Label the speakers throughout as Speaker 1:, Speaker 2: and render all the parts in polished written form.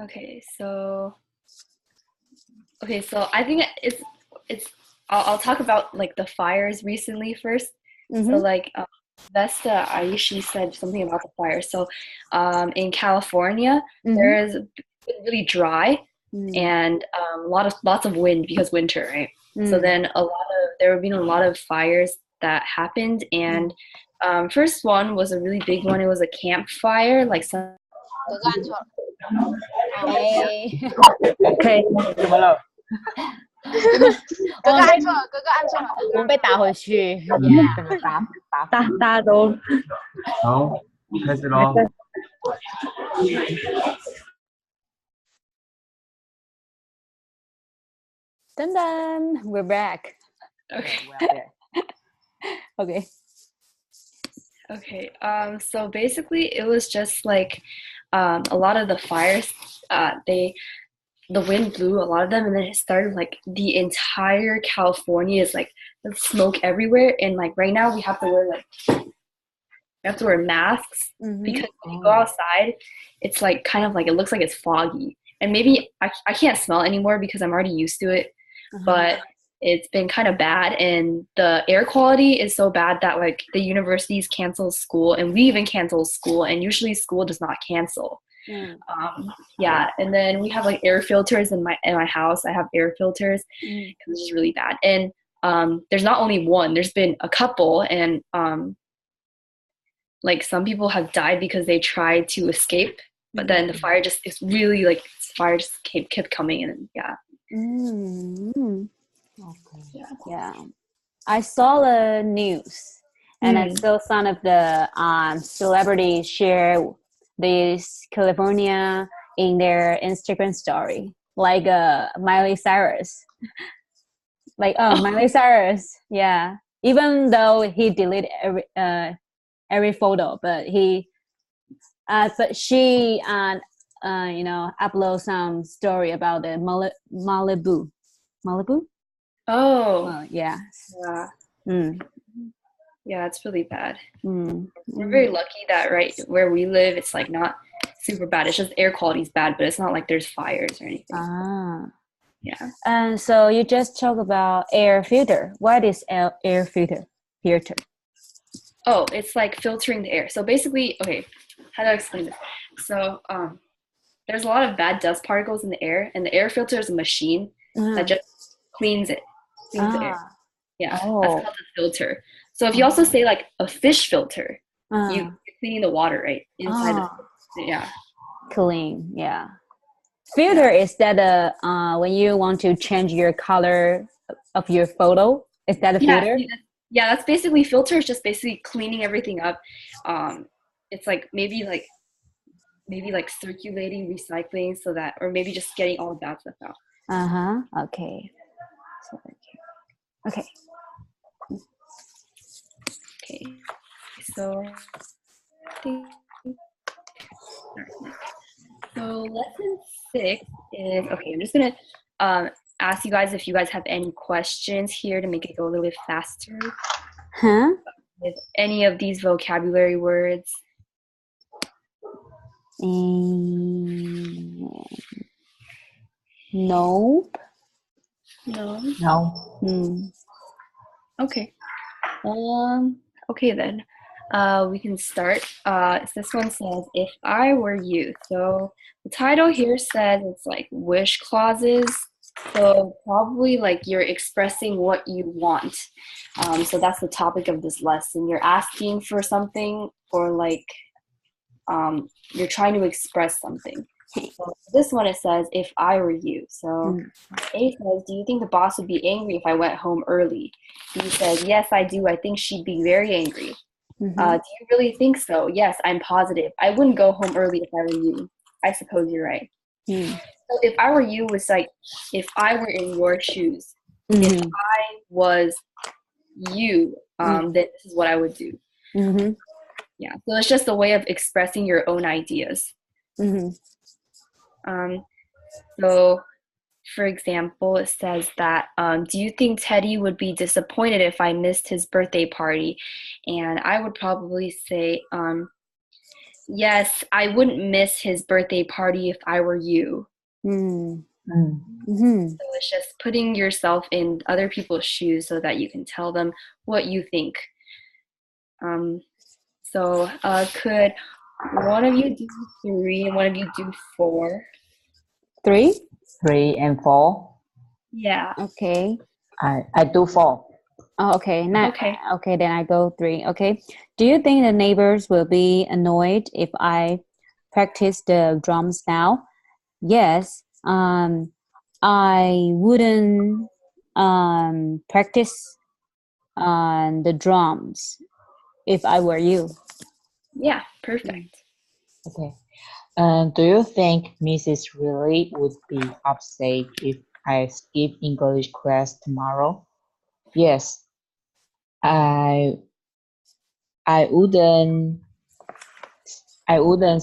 Speaker 1: Okay, so I think it's I'll talk about like the fires recently first. So
Speaker 2: Mm-hmm.
Speaker 1: like Vesta Aishi said something about the fire. So in California
Speaker 2: Mm-hmm.
Speaker 1: there is been really dry
Speaker 2: Mm.
Speaker 1: and lots of wind because winter, right? So
Speaker 2: Mm.
Speaker 1: then there have been a lot of fires that happened and
Speaker 2: Mm.
Speaker 1: first one was a really big one. It was a campfire, like some.
Speaker 2: 哎，OK，
Speaker 3: 怎么了？
Speaker 2: 我们被打回去
Speaker 3: 怎么
Speaker 2: ，Yeah，
Speaker 3: 大家都
Speaker 4: 好，开始喽。
Speaker 2: 噔噔，We're back.
Speaker 1: Okay.
Speaker 2: Okay.
Speaker 1: Okay. So basically, it was just like a lot of the fires. The wind blew a lot of them, and then it started like the entire California is like smoke everywhere. And like right now, we have to wear masks
Speaker 2: Mm-hmm.
Speaker 1: because when you go outside, it's like kind of like it looks like it's foggy. And maybe I can't smell anymore because I'm already used to it.
Speaker 2: Uh-huh.
Speaker 1: But it's been kind of bad and the air quality is so bad that like the universities cancel school and we even cancel school and usually school does not cancel.
Speaker 2: Mm.
Speaker 1: Yeah, and then we have like air filters in my house. I have air filters
Speaker 2: Mm.
Speaker 1: because it's just really bad. And there's not only one, there's been a couple and like some people have died because they tried to escape, but then the fire just it's really like fire just kept coming and yeah.
Speaker 2: Mm.
Speaker 1: Yeah.
Speaker 2: Yeah. I saw the news and I
Speaker 1: Mm.
Speaker 2: saw some of the celebrities share this California in their Instagram story, like Miley Cyrus. Like, oh, Miley Cyrus, yeah. Even though he deleted every photo, but she upload some story about the Malibu. Malibu?
Speaker 1: Oh,
Speaker 2: Yeah.
Speaker 1: yeah.
Speaker 2: Mm.
Speaker 1: Yeah, it's really bad.
Speaker 2: Mm.
Speaker 1: We're very lucky that right where we live, it's like not super bad. It's just air quality is bad, but it's not like there's fires or anything.
Speaker 2: Ah.
Speaker 1: Yeah.
Speaker 2: And so you just talk about air filter. What is air filter? Filter.
Speaker 1: Oh, it's like filtering the air. So basically, okay, how do I explain this? So there's a lot of bad dust particles in the air, and the air filter is a machine that just cleans it, cleans the air. Yeah, that's
Speaker 2: Oh.
Speaker 1: called a filter. So if you also say like a fish filter, you're cleaning the water right inside. Yeah.
Speaker 2: Clean. Yeah. Filter is that when you want to change your color of your photo? Is that a filter?
Speaker 1: Yeah, that's basically filter is just basically cleaning everything up. It's like maybe like circulating, recycling, so that or maybe just getting all the bad stuff out.
Speaker 2: Okay. Okay.
Speaker 1: Okay. So lesson 6 is okay. I'm just gonna ask you guys if you guys have any questions here to make it go a little bit faster.
Speaker 2: Huh?
Speaker 1: With any of these vocabulary words.
Speaker 2: Nope.
Speaker 1: No.
Speaker 3: No.
Speaker 1: Okay. Okay then. We can start. This one says, "If I were you." So the title here says it's like wish clauses. So probably like you're expressing what you want. So that's the topic of this lesson. You're asking for something or like you're trying to express something. So this one it says, "If I were you." So A says, "Do you think the boss would be angry if I went home early?" B says, "Yes, I do. I think she'd be very angry." Do you really think so? Yes, I'm positive. I wouldn't go home early if I were you. I suppose you're right. So if I were you was like, if I were in your shoes, if I was you, then this is what I would do. Yeah, so it's just a way of expressing your own ideas. So, for example, it says that, do you think Teddy would be disappointed if I missed his birthday party? And I would probably say, yes, I wouldn't miss his birthday party if I were you.
Speaker 2: Mm.
Speaker 3: Mm.
Speaker 2: Mm-hmm.
Speaker 1: So it's just putting yourself in other people's shoes so that you can tell them what you think. Could one of you do 3 and one of you do 4?
Speaker 2: 3?
Speaker 3: 3 and 4.
Speaker 1: Yeah.
Speaker 2: Okay.
Speaker 3: I do 4.
Speaker 2: Oh, okay. Now,
Speaker 1: Okay.
Speaker 2: okay, then I go 3. Okay. Do you think the neighbors will be annoyed if I practice the drums now? Yes. I wouldn't practice on the drums if I were you.
Speaker 1: Yeah, perfect.
Speaker 3: Okay. Do you think Mrs. Riley would be upset if I skip English class tomorrow? Yes. I I wouldn't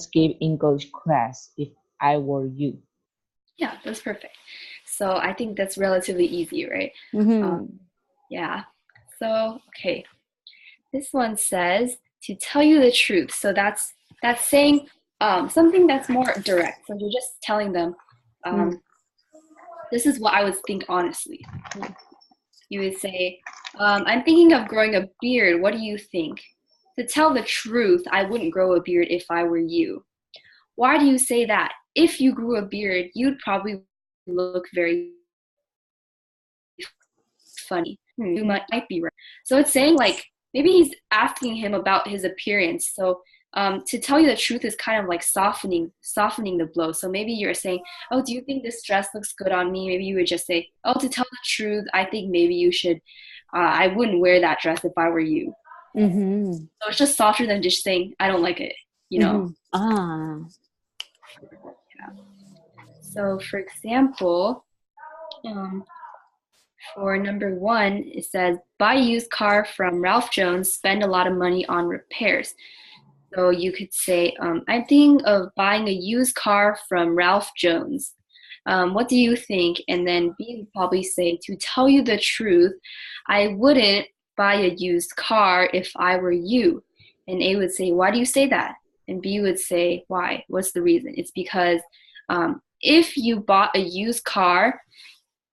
Speaker 3: skip English class if I were you.
Speaker 1: Yeah, that's perfect. So I think that's relatively easy, right?
Speaker 2: Mm-hmm.
Speaker 1: Yeah. So, okay. This one says to tell you the truth. So that's saying something that's more direct. So you're just telling them, this is what I would think honestly. You would say, I'm thinking of growing a beard. What do you think? To tell the truth, I wouldn't grow a beard if I were you. Why do you say that? If you grew a beard, you'd probably look very funny. You might be right. So it's saying like maybe he's asking him about his appearance. So to tell you the truth is kind of like softening the blow. So maybe you're saying, oh, do you think this dress looks good on me? Maybe you would just say, oh, to tell the truth, I think maybe you should. I wouldn't wear that dress if I were you.
Speaker 2: Mm-hmm.
Speaker 1: So it's just softer than just saying I don't like it. You know.
Speaker 2: Mm-hmm.
Speaker 1: Yeah. So for example, for number 1, it says, buy a used car from Ralph Jones, spend a lot of money on repairs. So you could say, I'm thinking of buying a used car from Ralph Jones. What do you think? And then B would probably say, to tell you the truth, I wouldn't buy a used car if I were you. And A would say, why do you say that? And B would say, why? What's the reason? It's because if you bought a used car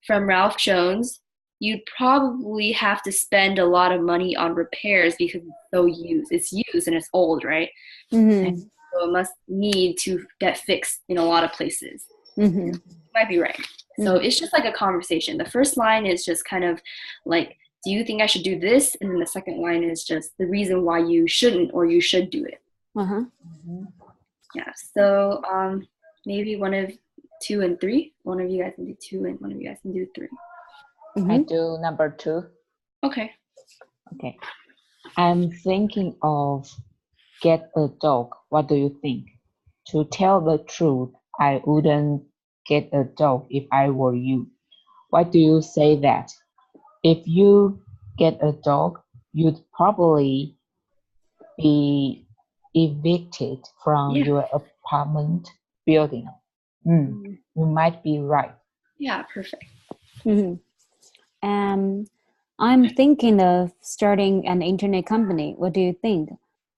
Speaker 1: from Ralph Jones, you'd probably have to spend a lot of money on repairs because it's so used. It's used and it's old, right?
Speaker 2: Mm-hmm.
Speaker 1: And so it must need to get fixed in a lot of places.
Speaker 2: Mm-hmm.
Speaker 1: You might be right. So it's just like a conversation. The first line is just kind of like, do you think I should do this? And then the second line is just the reason why you shouldn't or you should do it.
Speaker 2: Uh-huh.
Speaker 1: Yeah. So maybe one of 2 and 3. One of you guys can do 2 and one of you guys can do 3.
Speaker 2: Mm-hmm.
Speaker 3: I do number 2.
Speaker 1: Okay.
Speaker 3: Okay. I'm thinking of get a dog. What do you think? To tell the truth, I wouldn't get a dog if I were you. Why do you say that? If you get a dog, you'd probably be evicted from your apartment building. You might be right.
Speaker 1: Yeah, perfect.
Speaker 2: Mm-hmm. I'm thinking of starting an internet company. What do you think?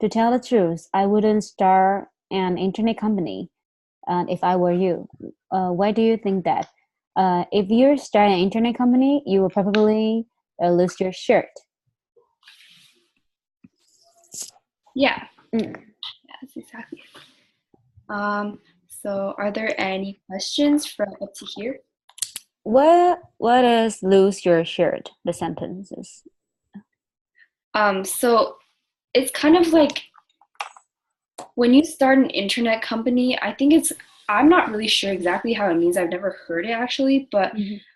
Speaker 2: To tell the truth, I wouldn't start an internet company if I were you. Why do you think that? If you start an internet company, you will probably lose your shirt.
Speaker 1: Yeah. That's exactly it. So are there any questions from up to here?
Speaker 2: What is lose your shirt? The sentences.
Speaker 1: So it's kind of like when you start an internet company, I'm not really sure exactly how it means. I've never heard it actually, but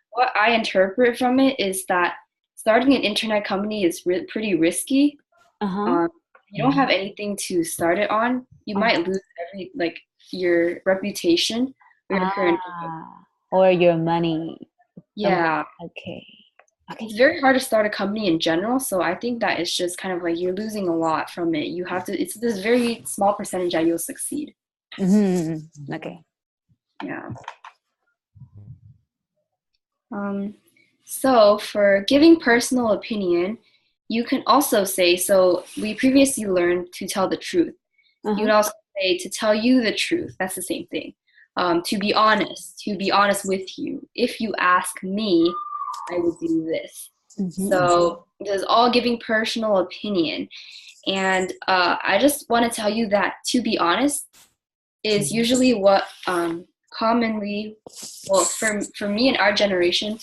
Speaker 1: what I interpret from it is that starting an internet company is pretty risky. You don't have anything to start it on. You might lose your reputation
Speaker 2: or your money.
Speaker 1: Yeah.
Speaker 2: Okay.
Speaker 1: It's very hard to start a company in general, so I think that it's just kind of like you're losing a lot from it. It's this very small percentage that you'll succeed.
Speaker 2: Okay.
Speaker 1: Yeah. So for giving personal opinion, you can also say, so we previously learned to tell the truth. You would also say to tell you the truth. That's the same thing. To be honest with you. If you ask me, I would do this. So this is all giving personal opinion. And I just want to tell you that to be honest is usually what commonly, well, for me and our generation,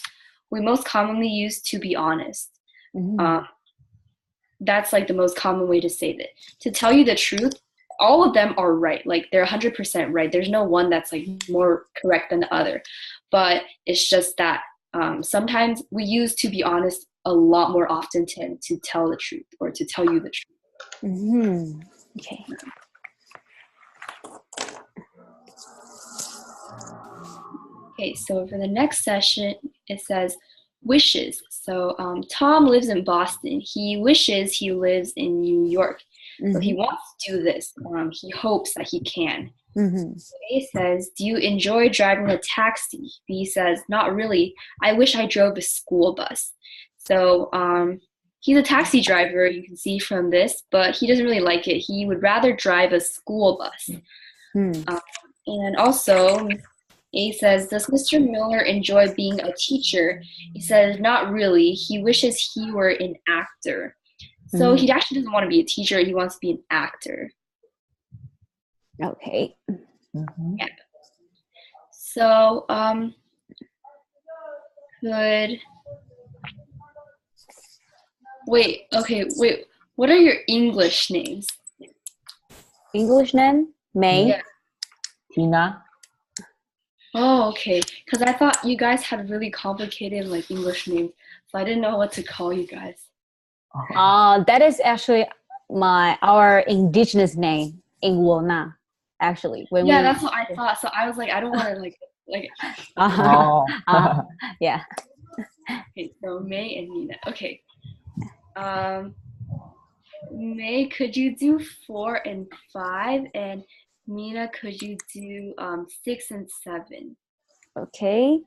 Speaker 1: we most commonly use to be honest. That's like the most common way to say that. To tell you the truth, all of them are right. Like they're 100% right. There's no one that's like more correct than the other. But it's just that sometimes we use to be honest a lot more often to tell the truth or to tell you the truth.
Speaker 2: Okay.
Speaker 1: Okay, so for the next session, it says wishes. So Tom lives in Boston. He wishes he lives in New York. So he wants to do this. He hopes that he can. So A says, do you enjoy driving a taxi? B says, not really. I wish I drove a school bus. So he's a taxi driver, you can see from this, but he doesn't really like it. He would rather drive a school bus. And also, A says, does Mr. Miller enjoy being a teacher? He says, not really. He wishes he were an actor. So he actually doesn't want to be a teacher. He wants to be an actor.
Speaker 2: Okay.
Speaker 1: Yeah. So, wait, what are your English names?
Speaker 2: English name? May?
Speaker 1: Yeah.
Speaker 3: Tina.
Speaker 1: Oh, okay. Because I thought you guys had really complicated like English names, so I didn't know what to call you guys.
Speaker 2: That is actually our indigenous name, Ingwona. Actually,
Speaker 1: that's what I thought. So I was like, I don't want to like.
Speaker 2: Yeah.
Speaker 1: Okay, so May and Nina. Okay. May, could you do 4 and 5, and Mina, could you do 6 and 7?
Speaker 2: Okay.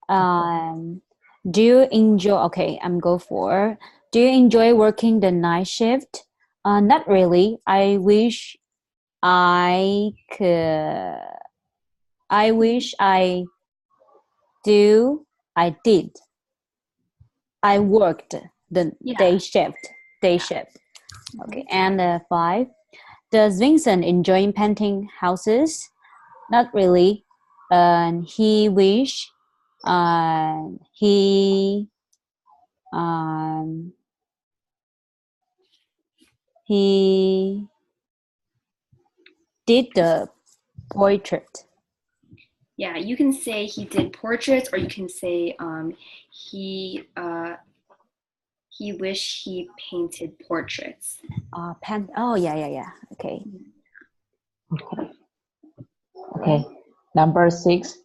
Speaker 2: Do you enjoy? Okay, I'm go for. Do you enjoy working the night shift? Not really. I wish I could. I wish I do. I did. I worked the day shift. Okay, and 5. Does Vincent enjoy painting houses? Not really. He wish he did the portrait.
Speaker 1: Yeah, you can say he did portraits, or you can say he wished he painted portraits.
Speaker 2: Oh yeah. Okay.
Speaker 3: Okay. Number 6.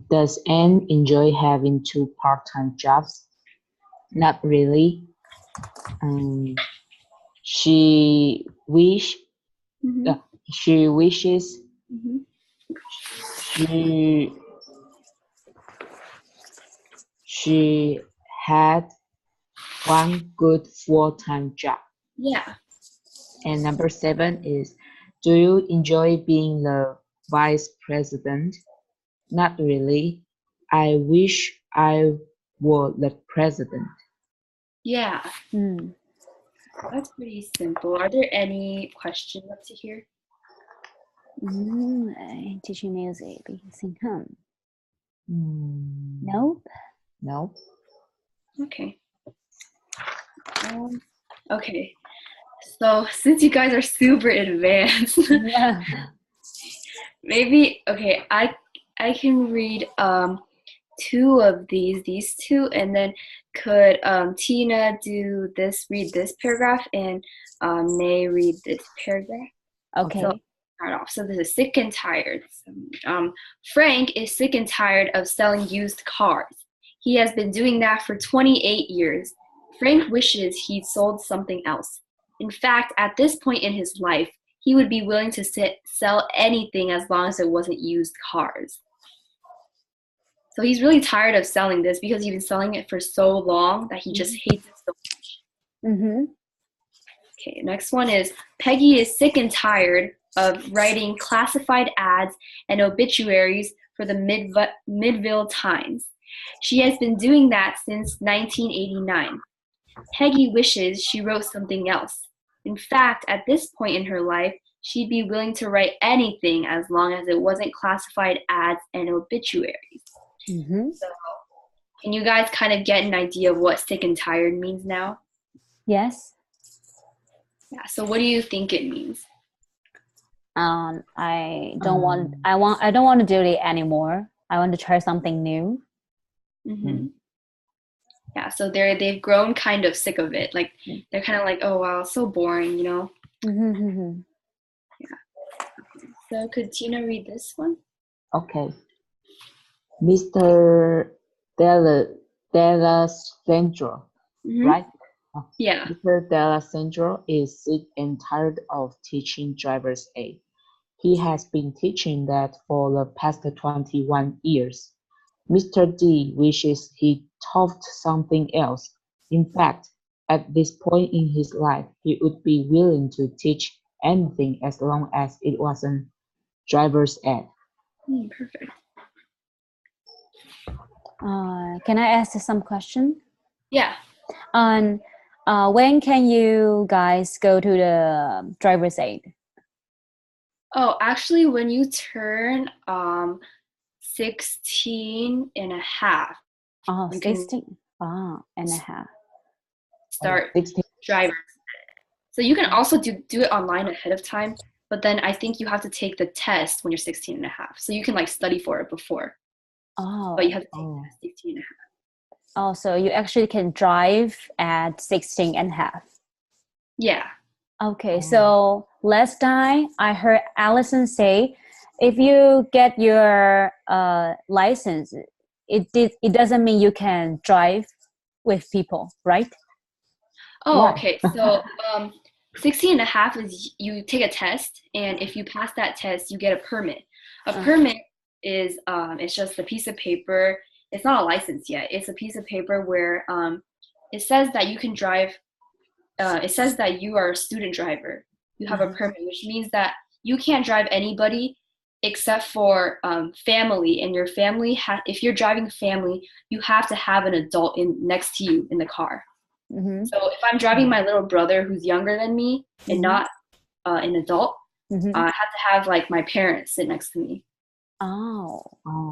Speaker 3: Does Anne enjoy having 2 part-time jobs? Not really. She wishes she had 1 good full-time job.
Speaker 1: Yeah.
Speaker 3: And number 7 is, do you enjoy being the vice president? Not really. I wish I were the president.
Speaker 1: Yeah. That's pretty simple. Are there any questions up to here?
Speaker 2: Teaching music.
Speaker 3: Nope.
Speaker 1: Okay. Okay. So since you guys are super advanced, maybe I can read 2 of these 2, and then could Tina read this paragraph, and May read this paragraph.
Speaker 2: Okay.
Speaker 1: So, start off. So this is sick and tired. Frank is sick and tired of selling used cars. He has been doing that for 28 years. Frank wishes he'd sold something else. In fact, at this point in his life, he would be willing to sell anything as long as it wasn't used cars. So he's really tired of selling this because he's been selling it for so long that he just hates it so much. Okay, next one is Peggy is sick and tired of writing classified ads and obituaries for the Midville Times. She has been doing that since 1989. Peggy wishes she wrote something else. In fact, at this point in her life, she'd be willing to write anything as long as it wasn't classified ads and obituaries.
Speaker 2: Mm-hmm.
Speaker 1: So, can you guys kind of get an idea of what sick and tired means now?
Speaker 2: Yes.
Speaker 1: Yeah, so what do you think it means?
Speaker 2: I don't want to do it anymore. I want to try something new.
Speaker 1: Mm-hmm. Yeah, so they've grown kind of sick of it. Like they're kind of like, oh wow, so boring, you know?
Speaker 2: Mm-hmm.
Speaker 1: Yeah. So could Tina read this one?
Speaker 3: Okay. Mr. Della Centro, right?
Speaker 1: Yeah.
Speaker 3: Mr. Della Centro is sick and tired of teaching driver's aid. He has been teaching that for the past 21 years. Mr. D wishes he taught something else. In fact, at this point in his life, he would be willing to teach anything as long as it wasn't driver's ed.
Speaker 1: Perfect.
Speaker 2: Can I ask some question?
Speaker 1: Yeah.
Speaker 2: When can you guys go to the driver's aid?
Speaker 1: Oh, actually, when you turn 16 and a half.
Speaker 2: Oh,
Speaker 1: you
Speaker 2: 16 and a half.
Speaker 1: Start
Speaker 3: 16.
Speaker 1: driver's ed. So you can also do it online ahead of time, but then I think you have to take the test when you're 16 and a half. So you can like study for it before.
Speaker 2: Oh.
Speaker 1: But you have to take the test 16 and a half.
Speaker 2: Oh, so you actually can drive at 16 and a half.
Speaker 1: Yeah.
Speaker 2: Okay, so last time I heard Allison say, if you get your license, it doesn't mean you can drive with people, right?
Speaker 1: Oh,
Speaker 3: Why?
Speaker 1: okay. So 16 and a half is you take a test, and if you pass that test, you get a permit. A permit is it's just a piece of paper. It's not a license yet. It's a piece of paper where it says that you can drive. It says that you are a student driver. You have a permit, which means that you can't drive anybody except for family. And your family, if you're driving family, you have to have an adult next to you in the car.
Speaker 2: Mm-hmm.
Speaker 1: So if I'm driving my little brother who's younger than me and not an adult, I have to have like my parents sit next to me.
Speaker 2: Oh.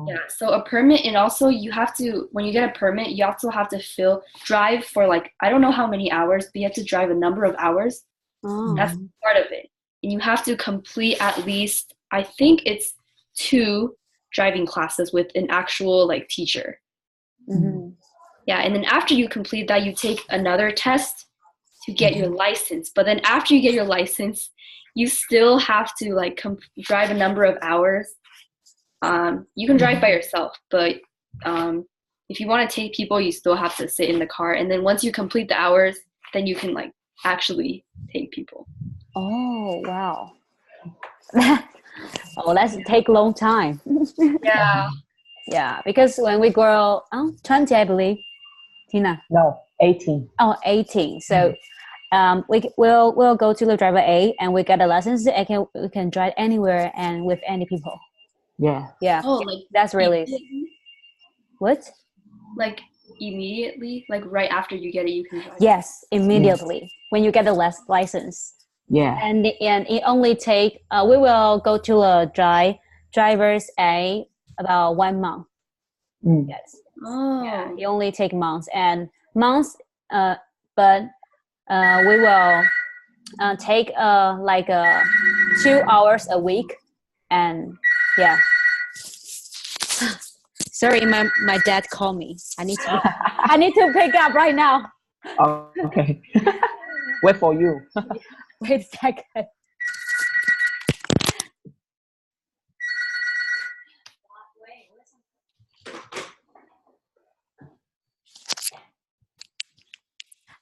Speaker 1: Yeah, so a permit, and also you have to, when you get a permit, you also have to drive for like, I don't know how many hours, but you have to drive a number of hours.
Speaker 2: Oh.
Speaker 1: That's part of it. And you have to complete at least, I think it's 2 driving classes with an actual like teacher.
Speaker 2: Mm-hmm.
Speaker 1: Yeah, and then after you complete that, you take another test to get your license. But then after you get your license, you still have to like drive a number of hours. You can drive by yourself, but if you want to take people, you still have to sit in the car. And then once you complete the hours, then you can like actually take people.
Speaker 2: Oh, wow. That's take a long time.
Speaker 1: Yeah.
Speaker 2: Yeah, because when we grow 20, I believe, Tina.
Speaker 3: No, 18.
Speaker 2: Oh, 18. So we'll go to the driver A and we get a license and we can drive anywhere and with any people.
Speaker 3: Yeah.
Speaker 2: Yeah.
Speaker 1: Oh, like
Speaker 2: that's really what?
Speaker 1: Like immediately, like right after you get it, you can drive.
Speaker 2: Yes, immediately when you get the license.
Speaker 3: Yeah.
Speaker 2: And it only take we will go to a driver's A about 1 month. Yes.
Speaker 1: Oh.
Speaker 2: Yeah, it only take months but we will take like 2 hours a week, and yeah. Sorry, my dad called me. I need to pick up right now.
Speaker 3: Oh, okay. Wait for you.
Speaker 2: Wait a second.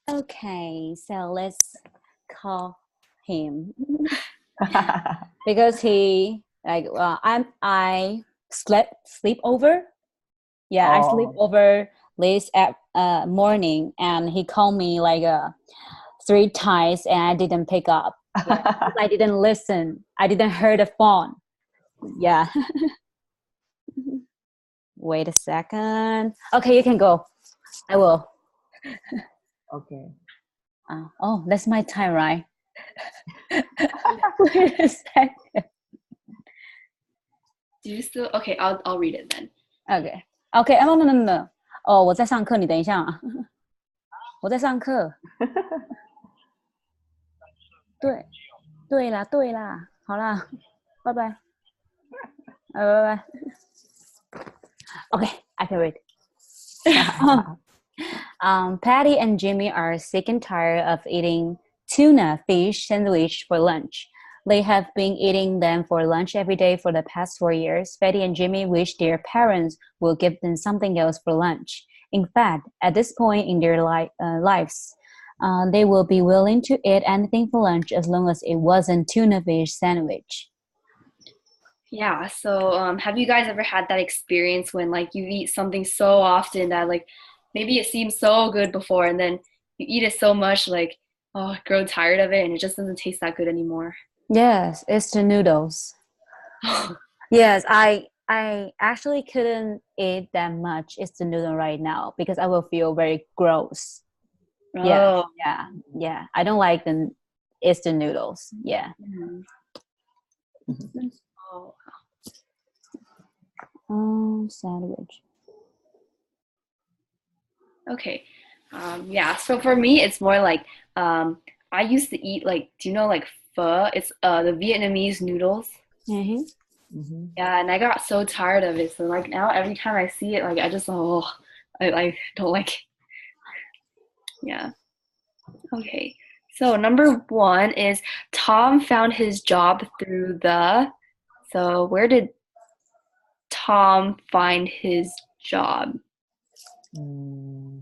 Speaker 2: Okay, so let's call him because he like I sleep over. Yeah, I sleep over late at morning, and he called me like 3 times, and I didn't pick up. I didn't listen. I didn't hear the phone. Yeah. Wait a second. Okay, you can go. I will.
Speaker 3: Okay.
Speaker 2: Oh, that's my time, right? Wait a second.
Speaker 1: Do you still? Okay, I'll read it then.
Speaker 2: Okay. Okay. No, no, no, no. 哦，我在上课，你等一下啊。我在上课。对，对啦，对啦，好啦，拜拜。拜拜。Okay, I can read. Patty and Jimmy are sick and tired of eating tuna fish sandwich for lunch. They have been eating them for lunch every day for the past 4 years. Patty and Jimmy wish their parents will give them something else for lunch. In fact, at this point in their lives, they will be willing to eat anything for lunch as long as it wasn't tuna fish sandwich.
Speaker 1: Yeah, so have you guys ever had that experience when like you eat something so often that like maybe it seems so good before and then you eat it so much like grow tired of it and it just doesn't taste that good anymore?
Speaker 2: Yes, it's the noodles. Yes, I actually couldn't eat that much instant noodle right now because I will feel very gross.
Speaker 1: Oh.
Speaker 2: Yeah. I don't like the instant noodles. Yeah.
Speaker 1: Mhm. Oh.
Speaker 2: Sandwich.
Speaker 1: Okay. Yeah, so for me it's more like I used to eat like do you know like pho? It's the Vietnamese noodles.
Speaker 2: Mm-hmm.
Speaker 3: Mhm.
Speaker 1: Yeah, and I got so tired of it. So like now every time I see it, like I just I don't like it. Yeah. Okay. So number one is Tom found his job through the. So where did Tom find his job?
Speaker 3: Mm,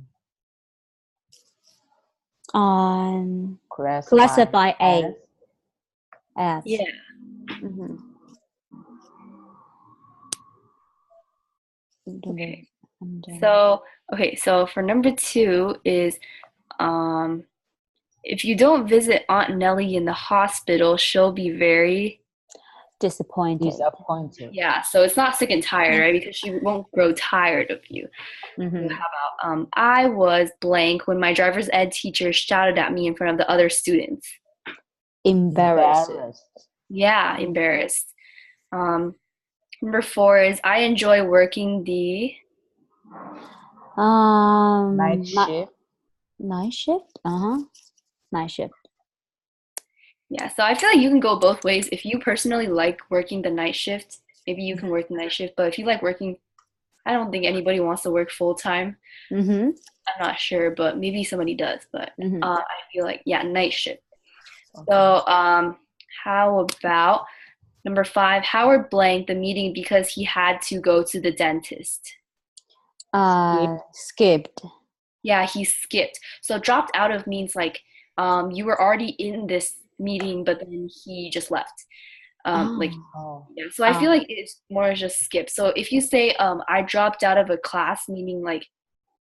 Speaker 2: On
Speaker 3: classify
Speaker 2: classify A
Speaker 3: as
Speaker 2: as.
Speaker 1: Yeah.
Speaker 2: Mm-hmm.
Speaker 1: Okay. So okay. So for number two is if you don't visit Aunt Nellie in the hospital, she'll be very.
Speaker 2: Disappointed.
Speaker 3: disappointed.
Speaker 1: Yeah, so it's not sick and tired, right? Because she won't grow tired of you.
Speaker 2: Mm-hmm.
Speaker 1: How about I was blank when my driver's ed teacher shouted at me in front of the other students.
Speaker 2: Embarrassed.
Speaker 1: Yeah, embarrassed. Number four is I enjoy working the.
Speaker 3: Night shift.
Speaker 2: Night shift? Night shift.
Speaker 1: Yeah, so I feel like you can go both ways. If you personally like working the night shift, maybe you can work the night shift. But if you like working, I don't think anybody wants to work full time.
Speaker 2: Mm-hmm.
Speaker 1: I'm not sure, but maybe somebody does. But
Speaker 2: Mm-hmm.
Speaker 1: I feel like night shift.
Speaker 3: Okay.
Speaker 1: So how about number five? Howard blanked the meeting because he had to go to the dentist.
Speaker 2: Skipped.
Speaker 1: Yeah, he skipped. So dropped out of means like you were already in this meeting, but then he just left. Like
Speaker 3: Oh.
Speaker 1: yeah. So I feel like it's more just skip. So if you say I dropped out of a class, meaning like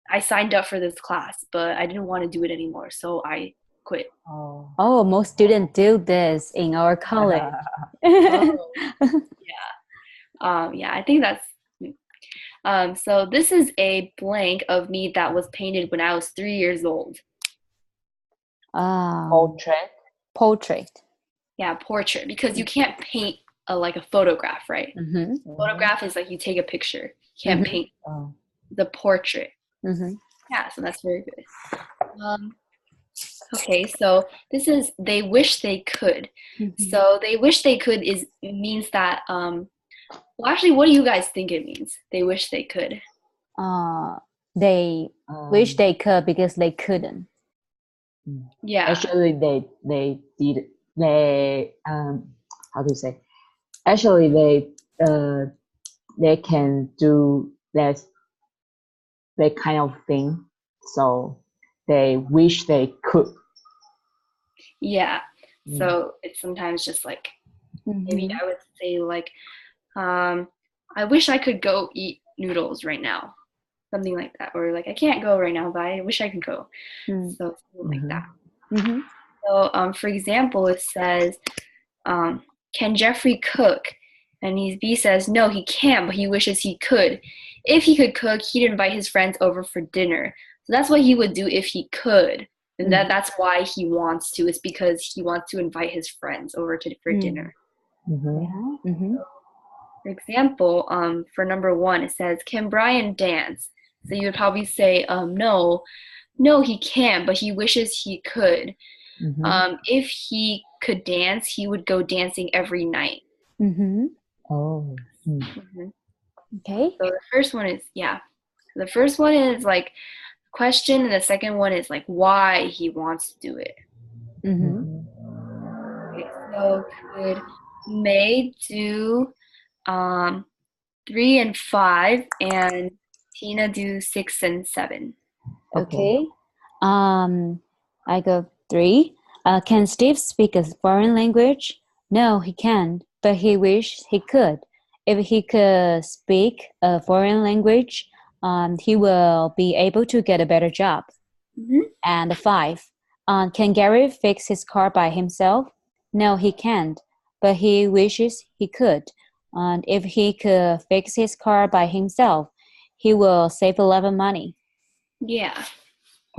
Speaker 1: I signed up for this class, but I didn't want to do it anymore, so I quit.
Speaker 2: Oh, most students do this in our college.
Speaker 1: Oh. Yeah, I think that's. So this is a blank of me that was painted when I was 3 years old.
Speaker 3: Portrait.
Speaker 1: Yeah, portrait, because you can't paint like a photograph, right?
Speaker 2: Mm-hmm.
Speaker 1: Photograph is like you take a picture. You can't
Speaker 2: Mhm.
Speaker 1: paint
Speaker 3: Oh.
Speaker 1: the portrait.
Speaker 2: Mm-hmm.
Speaker 1: Yeah, so that's very good. Okay, so this is they wish they could.
Speaker 2: Mm-hmm.
Speaker 1: So they wish they could means that well actually what do you guys think it means? They wish they could.
Speaker 2: They wish they could because they couldn't.
Speaker 1: Yeah.
Speaker 3: Actually, they did. They how to say? Actually, they can do that kind of thing. So they wish they could.
Speaker 1: Yeah. So it's sometimes just like maybe I would say like I wish I could go eat noodles right now. Something like that. Or like I can't go right now, but I wish I could go. So something like that.
Speaker 2: Mm-hmm.
Speaker 1: So, for example, it says, can Jeffrey cook? And B says, no, he can't, but he wishes he could. If he could cook, he'd invite his friends over for dinner. So that's what he would do if he could. And that's why he wants to. It's because he wants to invite his friends over for dinner.
Speaker 3: Mhm.
Speaker 2: Yeah. Mm-hmm.
Speaker 1: For example, for number 1, it says, can Brian dance? So you would probably say, no, he can't, but he wishes he could.
Speaker 3: Mhm.
Speaker 1: If he could dance, he would go dancing every night.
Speaker 2: Mm-hmm.
Speaker 3: Oh. Mm.
Speaker 1: Mhm.
Speaker 2: Okay.
Speaker 1: So the first one is, the first one is like question, and the second one is like why he wants to do it.
Speaker 2: Mm-hmm.
Speaker 3: Mhm.
Speaker 1: Okay, so could May do 3 and 5, and Tina do 6 and 7?
Speaker 2: Okay. I go 3. Can Steve speak a foreign language? No, he can't, but he wishes he could. If he could speak a foreign language, he will be able to get a better job.
Speaker 1: Mm-hmm.
Speaker 2: And 5. Can Gary fix his car by himself? No, he can't, but he wishes he could. And if he could fix his car by himself, he will save a lot of money.
Speaker 1: Yeah.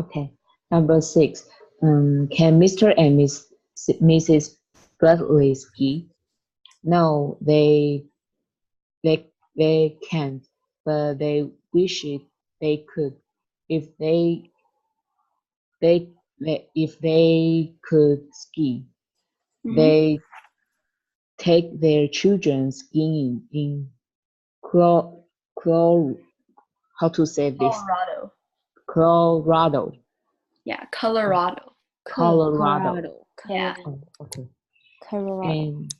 Speaker 3: Okay. Number 6. Can Mr. and Mrs. Bradley ski? No, they can't, but they wish they could. If if they could ski,
Speaker 1: Mm-hmm.
Speaker 3: they take their children skiing in Clo, Clo, how to say this?
Speaker 1: Colorado.
Speaker 3: Colorado.
Speaker 1: Yeah, Colorado.
Speaker 3: Colorado.
Speaker 1: Yeah.
Speaker 3: Oh, okay.
Speaker 2: Colorado.
Speaker 3: And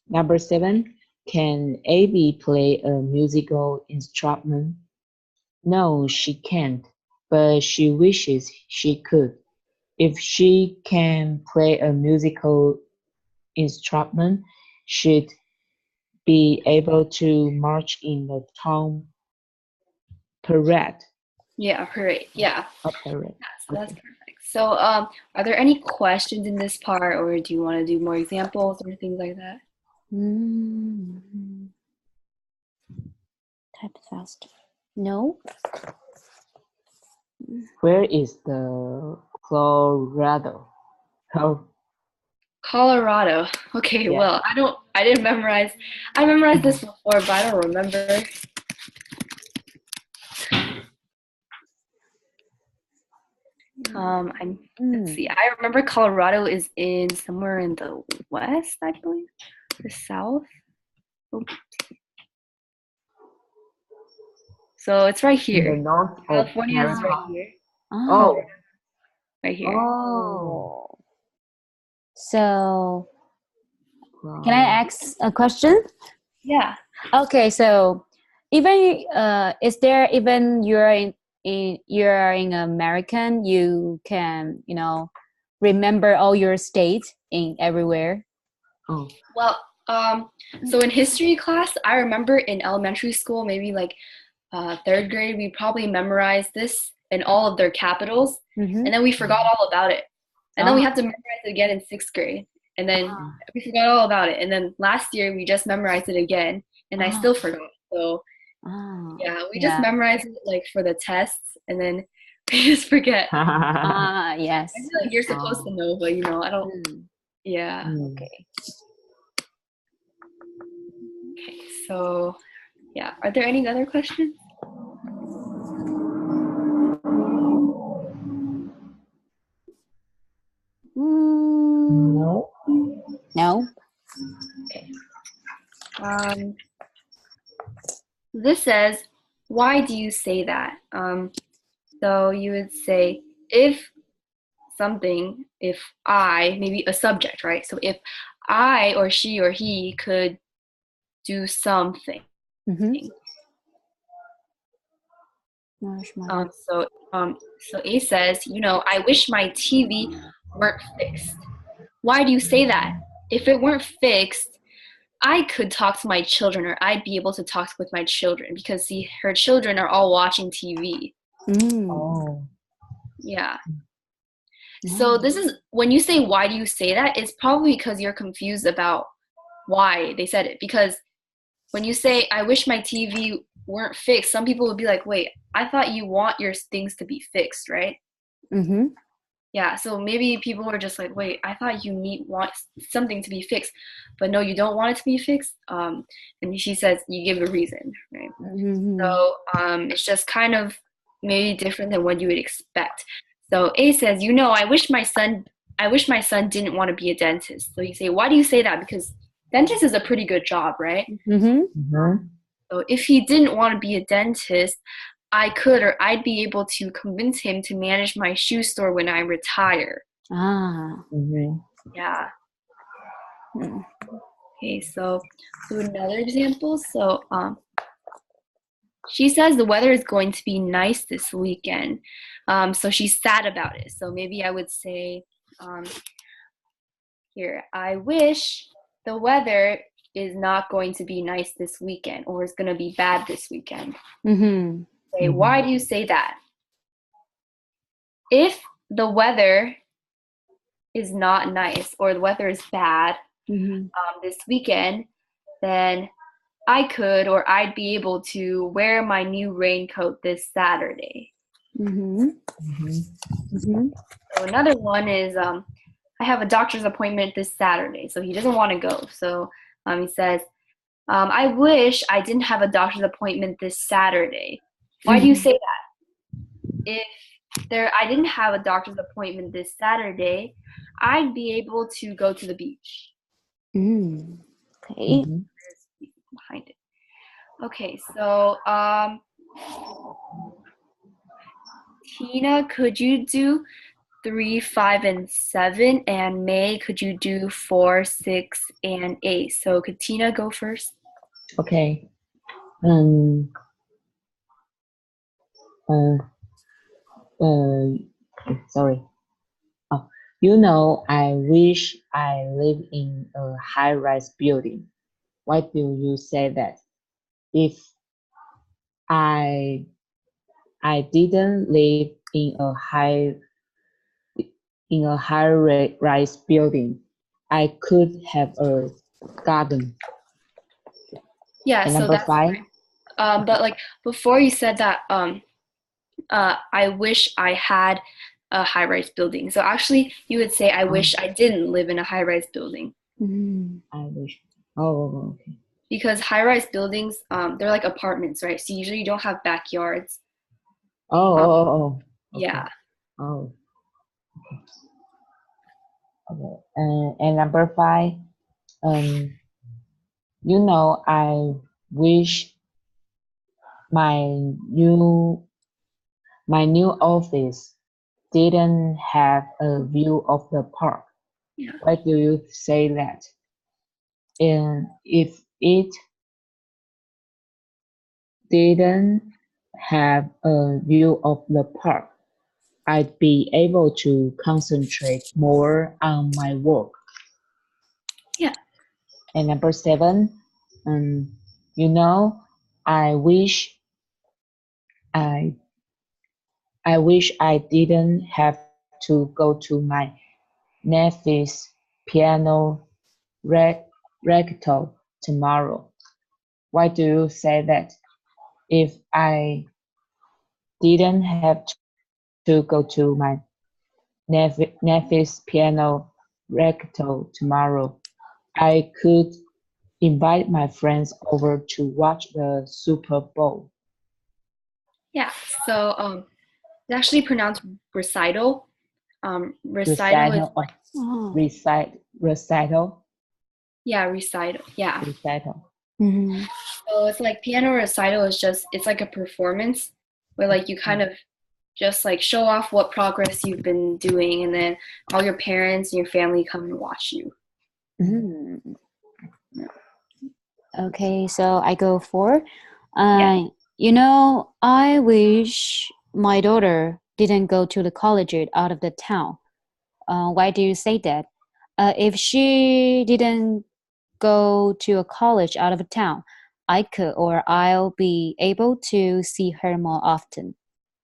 Speaker 3: number 7, can Abby play a musical instrument? No, she can't, but she wishes she could. If she can play a musical instrument, she'd be able to march in the town parade.
Speaker 1: Yeah, parade. Yeah.
Speaker 3: A parade.
Speaker 1: So that's
Speaker 3: Okay.
Speaker 1: perfect. So, are there any questions in this part, or do you want to do more examples or things like that?
Speaker 2: Mm-hmm. Type fast. No.
Speaker 3: Where is the Colorado? Oh,
Speaker 1: Colorado. Okay,
Speaker 3: yeah.
Speaker 1: well, I didn't memorize. I memorized this before, but I don't remember. Let's see. I remember Colorado is in somewhere in the west, I believe. The south. Oops. So it's right
Speaker 3: In the
Speaker 1: here.
Speaker 3: north of
Speaker 1: California is
Speaker 3: America.
Speaker 1: right here.
Speaker 3: Oh,
Speaker 1: Right here.
Speaker 3: oh.
Speaker 2: So, can I ask a question?
Speaker 1: Yeah.
Speaker 2: Okay, so even is there even you're in American, you can remember all your states in everywhere.
Speaker 3: Oh.
Speaker 1: Well, so in history class, I remember in elementary school, maybe like 3rd grade, we probably memorized this in all of their capitals,
Speaker 2: Mm-hmm.
Speaker 1: and then we forgot all about it. And then we had to memorize it again in 6th grade, and then we forgot all about it. And then last year, we just memorized it again, and I still forgot. So yeah, we just memorized it like for the tests, and then we just forget.
Speaker 2: Yes.
Speaker 1: I feel like you're supposed to know, but I don't. Yeah.
Speaker 2: Okay.
Speaker 1: Okay. So, yeah. Are there any other questions?
Speaker 3: No.
Speaker 2: No.
Speaker 1: Okay. This says, why do you say that? So you would say, if I, maybe a subject, right? So if I or she or he could do something.
Speaker 2: Mm-hmm.
Speaker 1: So A says, I wish my TV weren't fixed. Why do you say that? If it weren't fixed, I could talk to my children, or I'd be able to talk with my children, because see, her children are all watching TV.
Speaker 3: Oh.
Speaker 1: Yeah. So this is when you say why do you say that, it's probably because you're confused about why they said it. Because when you say I wish my TV weren't fixed, some people would be like, wait, I thought you want your things to be fixed, right?
Speaker 2: Mm-hmm.
Speaker 1: Yeah, so maybe people were just like, wait, I thought you want something to be fixed, but no, you don't want it to be fixed. And she says you give a reason, right?
Speaker 2: Mm-hmm.
Speaker 1: So it's just kind of maybe different than what you would expect. So A says, I wish my son didn't want to be a dentist. So you say, why do you say that? Because dentist is a pretty good job, right?
Speaker 2: Mm-hmm.
Speaker 3: Mm-hmm.
Speaker 1: So if he didn't want to be a dentist, I'd be able to convince him to manage my shoe store when I retire.
Speaker 2: Ah.
Speaker 3: Mm-hmm.
Speaker 1: Yeah.
Speaker 2: Mm.
Speaker 1: Okay, so do another example. So she says the weather is going to be nice this weekend. So she's sad about it. So maybe I would say here, I wish the weather is not going to be nice this weekend, or it's going to be bad this weekend.
Speaker 2: Mm-hmm.
Speaker 1: Say, why do you say that? If the weather is not nice or the weather is bad
Speaker 2: Mm-hmm.
Speaker 1: this weekend, then I'd be able to wear my new raincoat this Saturday.
Speaker 2: Mm-hmm.
Speaker 3: Mm-hmm.
Speaker 2: Mm-hmm.
Speaker 1: So another one is I have a doctor's appointment this Saturday, so he doesn't want to go. So he says, I wish I didn't have a doctor's appointment this Saturday. Why do you say that? If I didn't have a doctor's appointment this Saturday, I'd be able to go to the beach.
Speaker 2: Mm. Okay.
Speaker 3: Mm-hmm.
Speaker 1: Behind it. Okay, so Tina, could you do 3, 5, and 7? And May, could you do 4, 6, and 8? So could Tina go first?
Speaker 3: Okay. Um. Sorry. Oh, I wish I live in a high-rise building. Why do you say that? If I I didn't live in a high-rise building, I could have a garden.
Speaker 1: Yeah,
Speaker 3: And
Speaker 1: so
Speaker 3: number
Speaker 1: that's
Speaker 3: 5.
Speaker 1: but like before you said that I wish I had a high-rise building. So actually you would say I wish I didn't live in a high-rise building.
Speaker 2: Mm.
Speaker 3: I wish. Oh, okay.
Speaker 1: Because high-rise buildings, they're like apartments, right? So usually you don't have backyards.
Speaker 3: Oh. Okay.
Speaker 1: Yeah.
Speaker 3: Oh, okay. And number 5. I wish my new my new office didn't have a view of the park.
Speaker 1: Yeah.
Speaker 3: Why do you say that? And if it didn't have a view of the park, I'd be able to concentrate more on my work.
Speaker 1: Yeah.
Speaker 3: And number 7, I wish I I wish I didn't have to go to my nephew's piano recital tomorrow. Why do you say that? If I didn't have to go to my nephew's piano recital tomorrow, I could invite my friends over to watch the Super Bowl.
Speaker 1: Yeah. So it's actually pronounced recital. Recital is
Speaker 3: Recital,
Speaker 1: like
Speaker 2: Oh.
Speaker 3: recital,
Speaker 1: yeah, recital. Yeah.
Speaker 3: recital.
Speaker 2: Mm-hmm.
Speaker 1: So it's like piano recital is it's like a performance where like you kind of just like show off what progress you've been doing, and then all your parents and your family come and watch you.
Speaker 2: Mm. Okay, so I go for,
Speaker 1: Yeah.
Speaker 2: I wish my daughter didn't go to the college out of the town. Why do you say that? If she didn't go to a college out of town, I'll be able to see her more often.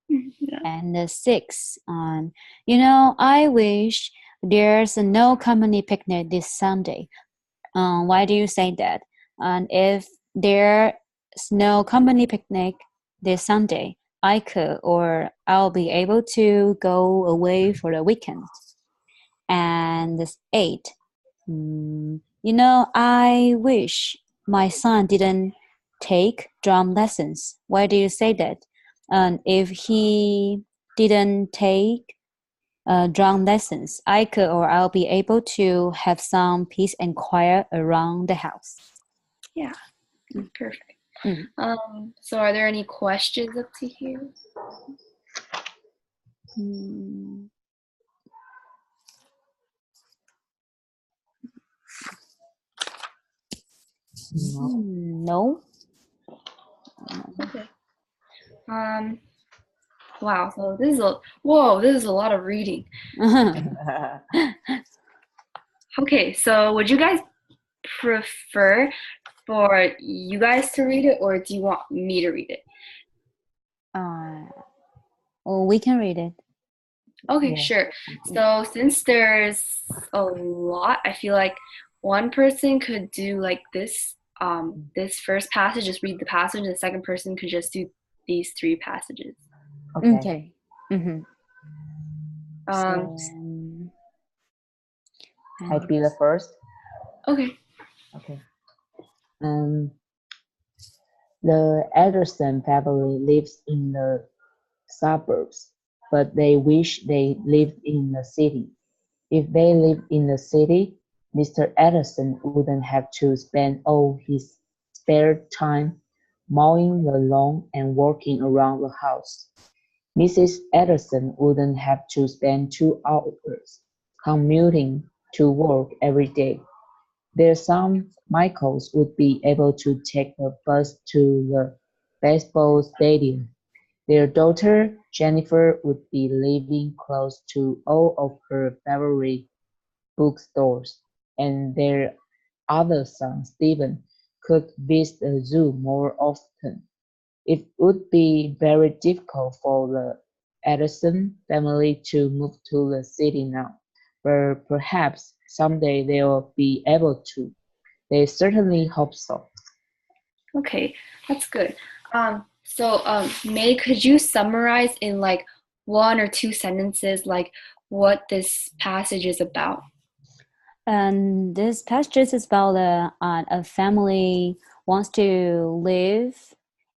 Speaker 1: Yeah.
Speaker 2: And the 6, I wish there's no company picnic this Sunday. Why do you say that? And if there's no company picnic this Sunday, I could or I'll be able to go away for the weekend. And this 8, I wish my son didn't take drum lessons. Why do you say that? And if he didn't take drum lessons, I could or I'll be able to have some peace and quiet around the house.
Speaker 1: Yeah, perfect.
Speaker 2: Mm.
Speaker 1: So are there any questions up to here?
Speaker 2: No.
Speaker 1: Okay. Wow. So this is a lot of reading. Okay. So would you guys prefer for you guys to read it, or do you want me to read it?
Speaker 2: We can read it.
Speaker 1: Okay,
Speaker 3: Yeah.
Speaker 1: sure. So since there's a lot, I feel like one person could do like this first passage, just read the passage, and the second person could just do these 3 passages.
Speaker 2: Okay.
Speaker 1: Um,
Speaker 3: I'll be the first.
Speaker 1: okay.
Speaker 3: Okay. The Ederson family lives in the suburbs, but they wish they lived in the city. If they lived in the city, Mr. Ederson wouldn't have to spend all his spare time mowing the lawn and working around the house. Mrs. Ederson wouldn't have to spend 2 hours commuting to work every day. Their son Michaels would be able to take the bus to the baseball stadium. Their daughter Jennifer would be living close to all of her favorite bookstores, and their other son Stephen could visit the zoo more often. It would be very difficult for the Edison family to move to the city now, but perhaps someday they will be able to. They certainly hope so.
Speaker 1: Okay, that's good. May, could you summarize in like 1 or 2 sentences like what this passage is about?
Speaker 2: And this passage is about a family wants to live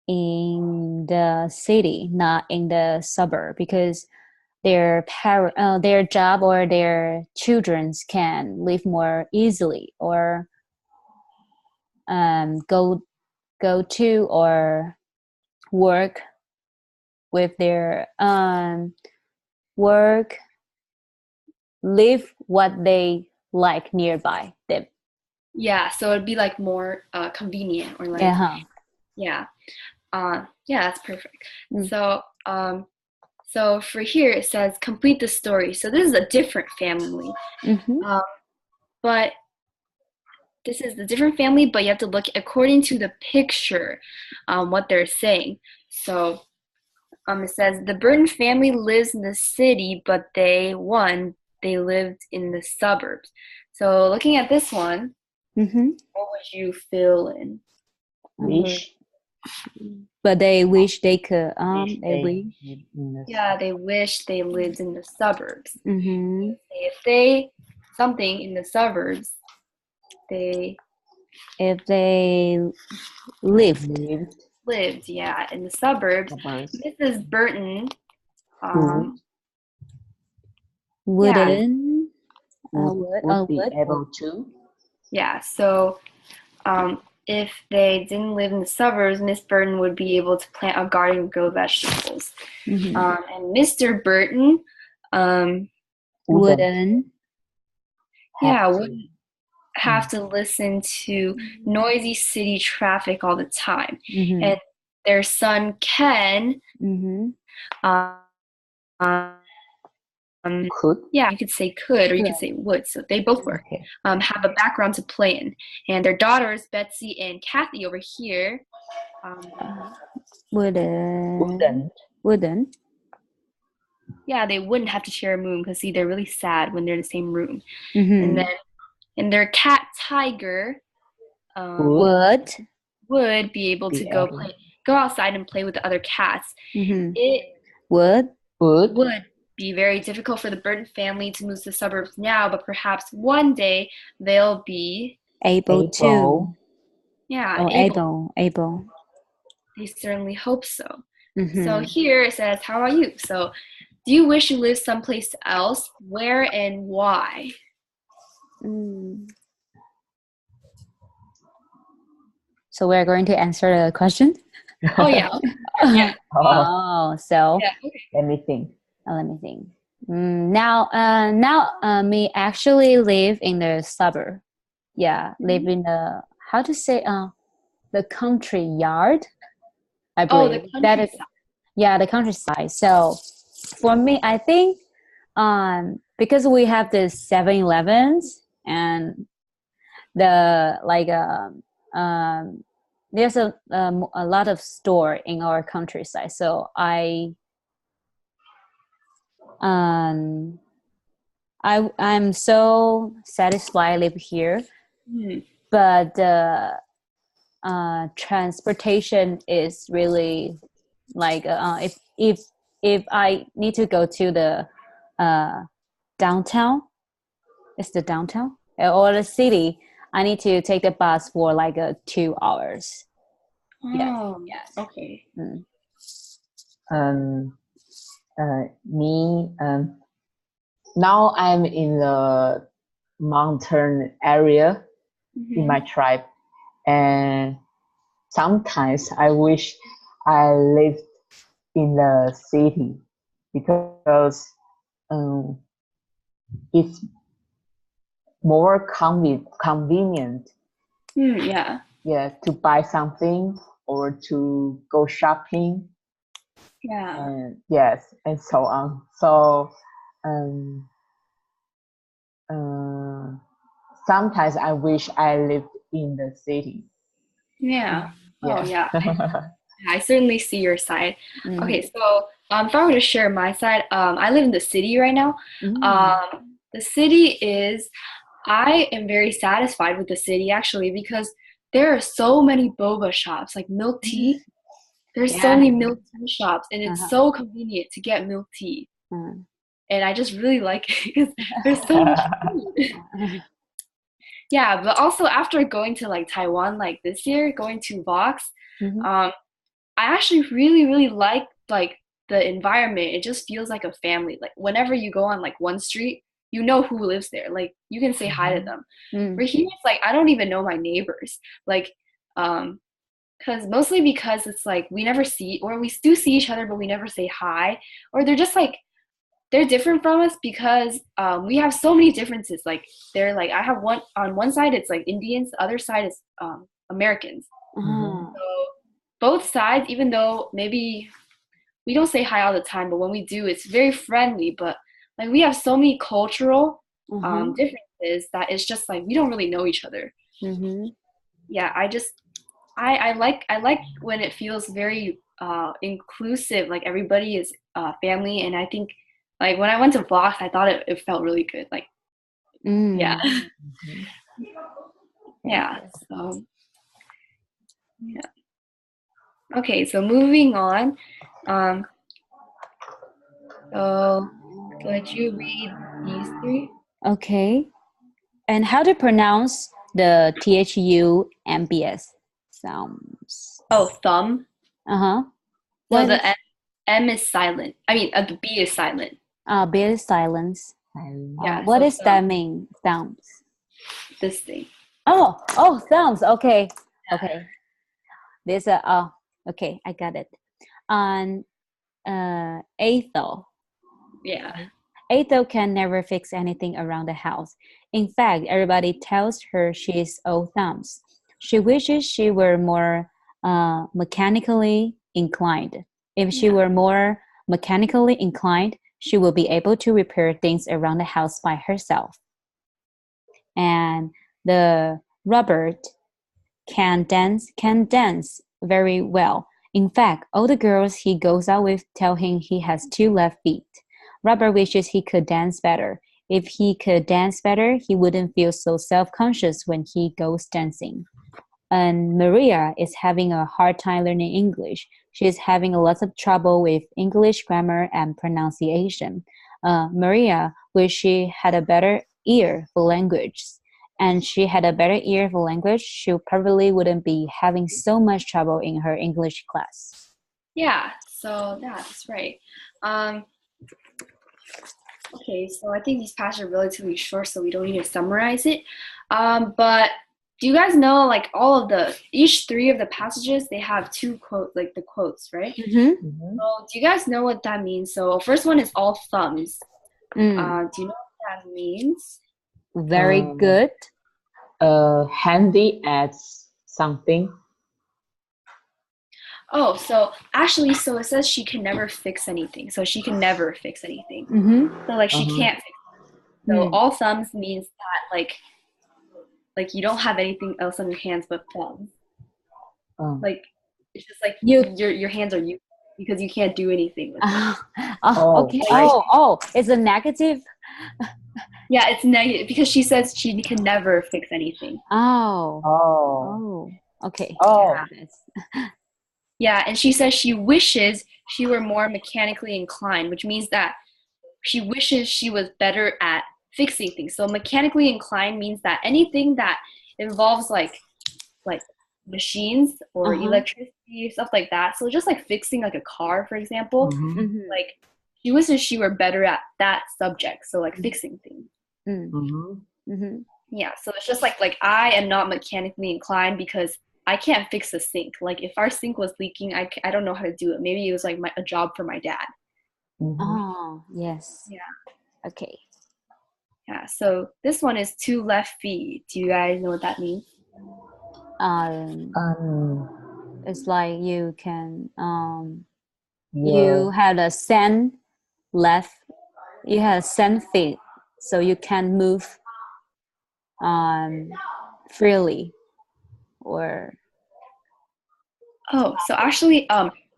Speaker 2: in the city, not in the suburb, because their job or their children can live more easily or go to or work with their live what they like nearby them.
Speaker 1: Yeah, so it'd be like more convenient or like yeah. That's perfect. So for here it says complete the story. So this is a different family. But this is the different family, but you have to look according to the picture, what they're saying. So it says the Burton family lives in the city, but they lived in the suburbs. So looking at this one, what would you fill in?
Speaker 3: Wish.
Speaker 2: But they wish they could.
Speaker 1: They wish they lived in the suburbs. If something in the suburbs,
Speaker 2: if they lived
Speaker 1: in the suburbs. Mrs. Burton
Speaker 3: would be able to.
Speaker 1: Yeah, so if they didn't live in the suburbs, Miss Burton would be able to plant a garden and grow vegetables. And Mr. Burton wouldn't have to listen to noisy city traffic all the time. And their son Ken
Speaker 3: could.
Speaker 1: Yeah, you could say could, or you could say would. So they both work. Have a background to play in. And their daughters, Betsy and Kathy over here,
Speaker 2: wouldn't.
Speaker 1: yeah, they wouldn't have to share a room because see, they're really sad when they're in the same room. And
Speaker 2: Mm-hmm.
Speaker 1: then, and their cat Tiger
Speaker 3: Would
Speaker 2: Would.
Speaker 1: would be able to
Speaker 3: be able.
Speaker 1: go outside and play with the other cats.
Speaker 2: Mm-hmm.
Speaker 1: It
Speaker 2: Would.
Speaker 3: Would
Speaker 1: would be very difficult for the Burton family to move to the suburbs now, but perhaps one day they'll be,
Speaker 2: Able to.
Speaker 3: able.
Speaker 1: yeah,
Speaker 2: Oh,
Speaker 1: able.
Speaker 2: able.
Speaker 1: They certainly hope so. So
Speaker 2: Mm-hmm.
Speaker 1: here it says, how about you? So do you wish you lived someplace else? Where and why?
Speaker 2: Mm. So we're going to answer the question.
Speaker 1: Oh, yeah. Yeah.
Speaker 2: Oh, so
Speaker 1: Yeah. Okay.
Speaker 3: Let me think.
Speaker 2: let me think. Now, me actually live in the suburb. Yeah, live in the how to say the country yard. I
Speaker 1: Oh, the
Speaker 2: believe that is
Speaker 1: countryside.
Speaker 2: yeah the countryside. So for me, I think because we have the 7-Elevens and the like there's a lot of store in our countryside. So um I'm so satisfied live here,
Speaker 1: Hmm.
Speaker 2: but transportation is really like if I need to go to the downtown, it's the downtown or the city, I need to take the bus for like 2 hours. Yes,
Speaker 1: Oh,
Speaker 2: yes.
Speaker 1: okay.
Speaker 2: Mm.
Speaker 3: Me now I'm in the mountain area in my tribe, and sometimes I wish I lived in the city because it's more convenient,
Speaker 1: Yeah.
Speaker 3: yeah, to buy something or to go shopping,
Speaker 1: Yeah.
Speaker 3: and yes, and so on. So um, sometimes I wish I lived in the city.
Speaker 1: Yeah. Oh,
Speaker 3: Yeah.
Speaker 1: yeah. I certainly see your side.
Speaker 2: Mhm.
Speaker 1: Okay, so if I were to share my side, I live in the city right now. The city is, I am very satisfied with the city actually because there are so many boba shops, like milk tea. There's so
Speaker 2: Yeah.
Speaker 1: many milk tea shops, and it's
Speaker 2: Uh-huh.
Speaker 1: so convenient to get milk tea.
Speaker 2: Mm.
Speaker 1: And I just really like it because there's so much food. Yeah, but also after going to like Taiwan like this year, going to Vox,
Speaker 2: Mhm.
Speaker 1: I actually really, really like the environment. It just feels like a family. Like whenever you go on like one street, you know who lives there. Like you can say hi to them.
Speaker 2: Mm.
Speaker 1: But here it's like I don't even know my neighbors. Like, because mostly because it's like we never see, or we do see each other, but we never say hi, or they're just like they're different from us because we have so many differences. Like they're like I have one on one side it's like Indians, the other side is Americans.
Speaker 2: Uh-huh.
Speaker 1: So both sides, even though maybe we don't say hi all the time, but when we do, it's very friendly. But like we have so many cultural
Speaker 2: Mhm.
Speaker 1: differences that it's just like we don't really know each other.
Speaker 2: Mhm.
Speaker 1: Yeah, I like when it feels very inclusive, like everybody is family, and I think like when I went to Vox, I thought it felt really good. Like yeah,
Speaker 2: Mm.
Speaker 1: yeah. So yeah. Okay, so moving on. Um, so let you read these three.
Speaker 2: Okay. And how to pronounce the THU MBS sounds?
Speaker 1: Oh, thumb.
Speaker 2: Uh-huh.
Speaker 1: So
Speaker 2: What
Speaker 1: the
Speaker 2: is
Speaker 1: M is silent. I mean, the B is silent.
Speaker 2: B is silence.
Speaker 1: Yeah,
Speaker 2: What
Speaker 1: so
Speaker 2: does that
Speaker 1: thumb,
Speaker 2: mean? Thumbs.
Speaker 1: this thing.
Speaker 2: Oh, thumbs. Okay. Okay. There's a okay, I got it. On Ethel.
Speaker 1: Yeah.
Speaker 2: Ethel can never fix anything around the house. In fact, everybody tells her she's old thumbs. She wishes she were more mechanically inclined. If she
Speaker 1: Yeah.
Speaker 2: were more mechanically inclined, she will be able to repair things around the house by herself. And the Robert can dance very well. In fact, all the girls he goes out with tell him he has two left feet. Robert wishes he could dance better. If he could dance better, he wouldn't feel so self-conscious when he goes dancing. And Maria is having a hard time learning English. She is having a lot of trouble with English grammar and pronunciation. Maria wishes she had a better ear for language. And she had a better ear for language, she probably wouldn't be having so much trouble in her English class.
Speaker 1: Yeah, so that's right. Okay, so I think these passages are relatively short, so we don't need to summarize it. But do you guys know, like, each three of the passages, they have two quotes, like the quotes, right?
Speaker 2: Mm-hmm.
Speaker 3: Mhm.
Speaker 1: So do you guys know what that means? So first one is all thumbs. Do you know what that means?
Speaker 2: Very good.
Speaker 3: Handy at something.
Speaker 1: Oh, so actually, so it says she can never fix anything. So she can never fix anything.
Speaker 2: Mm-hmm.
Speaker 1: So like she
Speaker 3: Uh-huh.
Speaker 1: can't fix it. So all thumbs means that like you don't have anything else on your hands but thumbs. Like it's just like your hands are useless because you can't do anything with them.
Speaker 2: Okay. Oh, it's a negative.
Speaker 1: Yeah, it's negative because she says she can never fix anything.
Speaker 2: Okay.
Speaker 1: Yeah, and she says she wishes she were more mechanically inclined, which means that she wishes she was better at fixing things. So mechanically inclined means that anything that involves like machines or electricity, stuff like that. So just like fixing like a car, for example, like she wishes she were better at that subject. So like fixing things. Yeah, so it's just like I am not mechanically inclined because I can't fix a sink. Like if our sink was leaking, I don't know how to do it. Maybe it was like a job for my dad.
Speaker 2: Oh, yes.
Speaker 1: Yeah.
Speaker 2: Okay.
Speaker 1: Yeah, so this one is 2 left feet. Do you guys know what that means?
Speaker 2: It's like you can
Speaker 3: Yeah.
Speaker 2: you had a sand left, you had sand feet, so you can move freely, or
Speaker 1: Oh, so actually,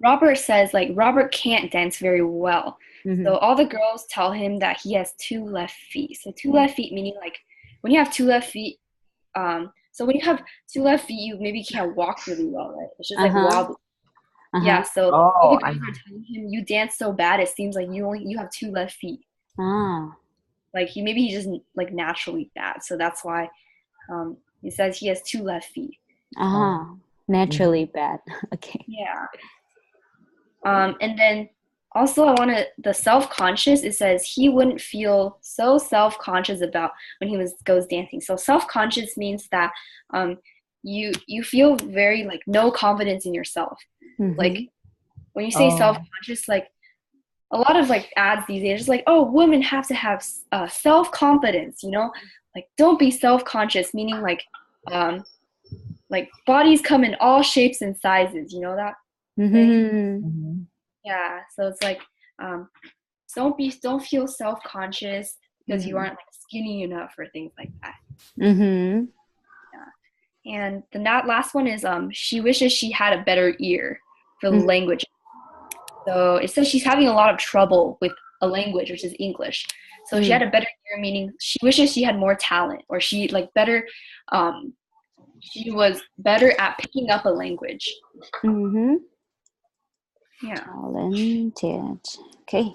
Speaker 1: Robert says like Robert can't dance very well. So all the girls tell him that he has 2 left feet. So 2 left feet meaning like when you have 2 left feet, so when you have 2 left feet, you maybe can't walk really well, right? It's just like wobbly. Yeah, so all the girls are telling him, you dance so bad, it seems like you have 2 left feet. Like he's just like naturally bad. So that's why he says he has 2 left feet.
Speaker 2: Naturally bad. Okay.
Speaker 1: Yeah. And then also the self-conscious, it says he wouldn't feel so self-conscious about when he goes dancing. So self-conscious means that you feel very like no confidence in yourself. Like when you say self-conscious, like a lot of like ads these days, just like, oh, women have to have self-confidence, you know, like don't be self-conscious, meaning like bodies come in all shapes and sizes, you know that? Yeah, so it's like don't feel self-conscious because you aren't like skinny enough or things like that. Yeah. And the last one is she wishes she had a better ear for language. So it says she's having a lot of trouble with a language, which is English. So she had a better ear, meaning she wishes she had more talent, or she like better she was better at picking up a language. Yeah.
Speaker 2: Talented. Okay.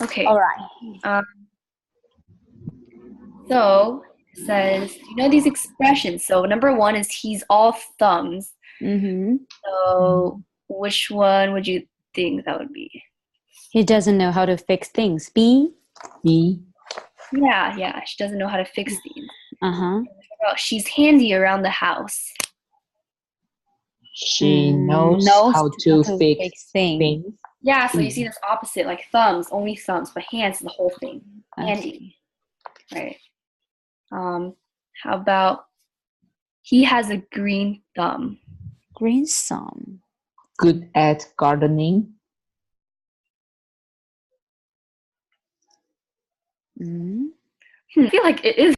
Speaker 1: Okay.
Speaker 2: All right.
Speaker 1: So it says, you know these expressions. So number 1 is he's all thumbs. So which one would you think that would be?
Speaker 2: He doesn't know how to fix things. B.
Speaker 1: Yeah. She doesn't know how to fix things.
Speaker 2: Uh-huh.
Speaker 1: Well, she's handy around the house.
Speaker 3: She knows how to fix things.
Speaker 1: Yeah, so you see this opposite, like thumbs, only thumbs, but hands, the whole thing. Handy. Right. How about he has a green thumb?
Speaker 2: Green thumb.
Speaker 3: Good at gardening.
Speaker 1: I feel like it is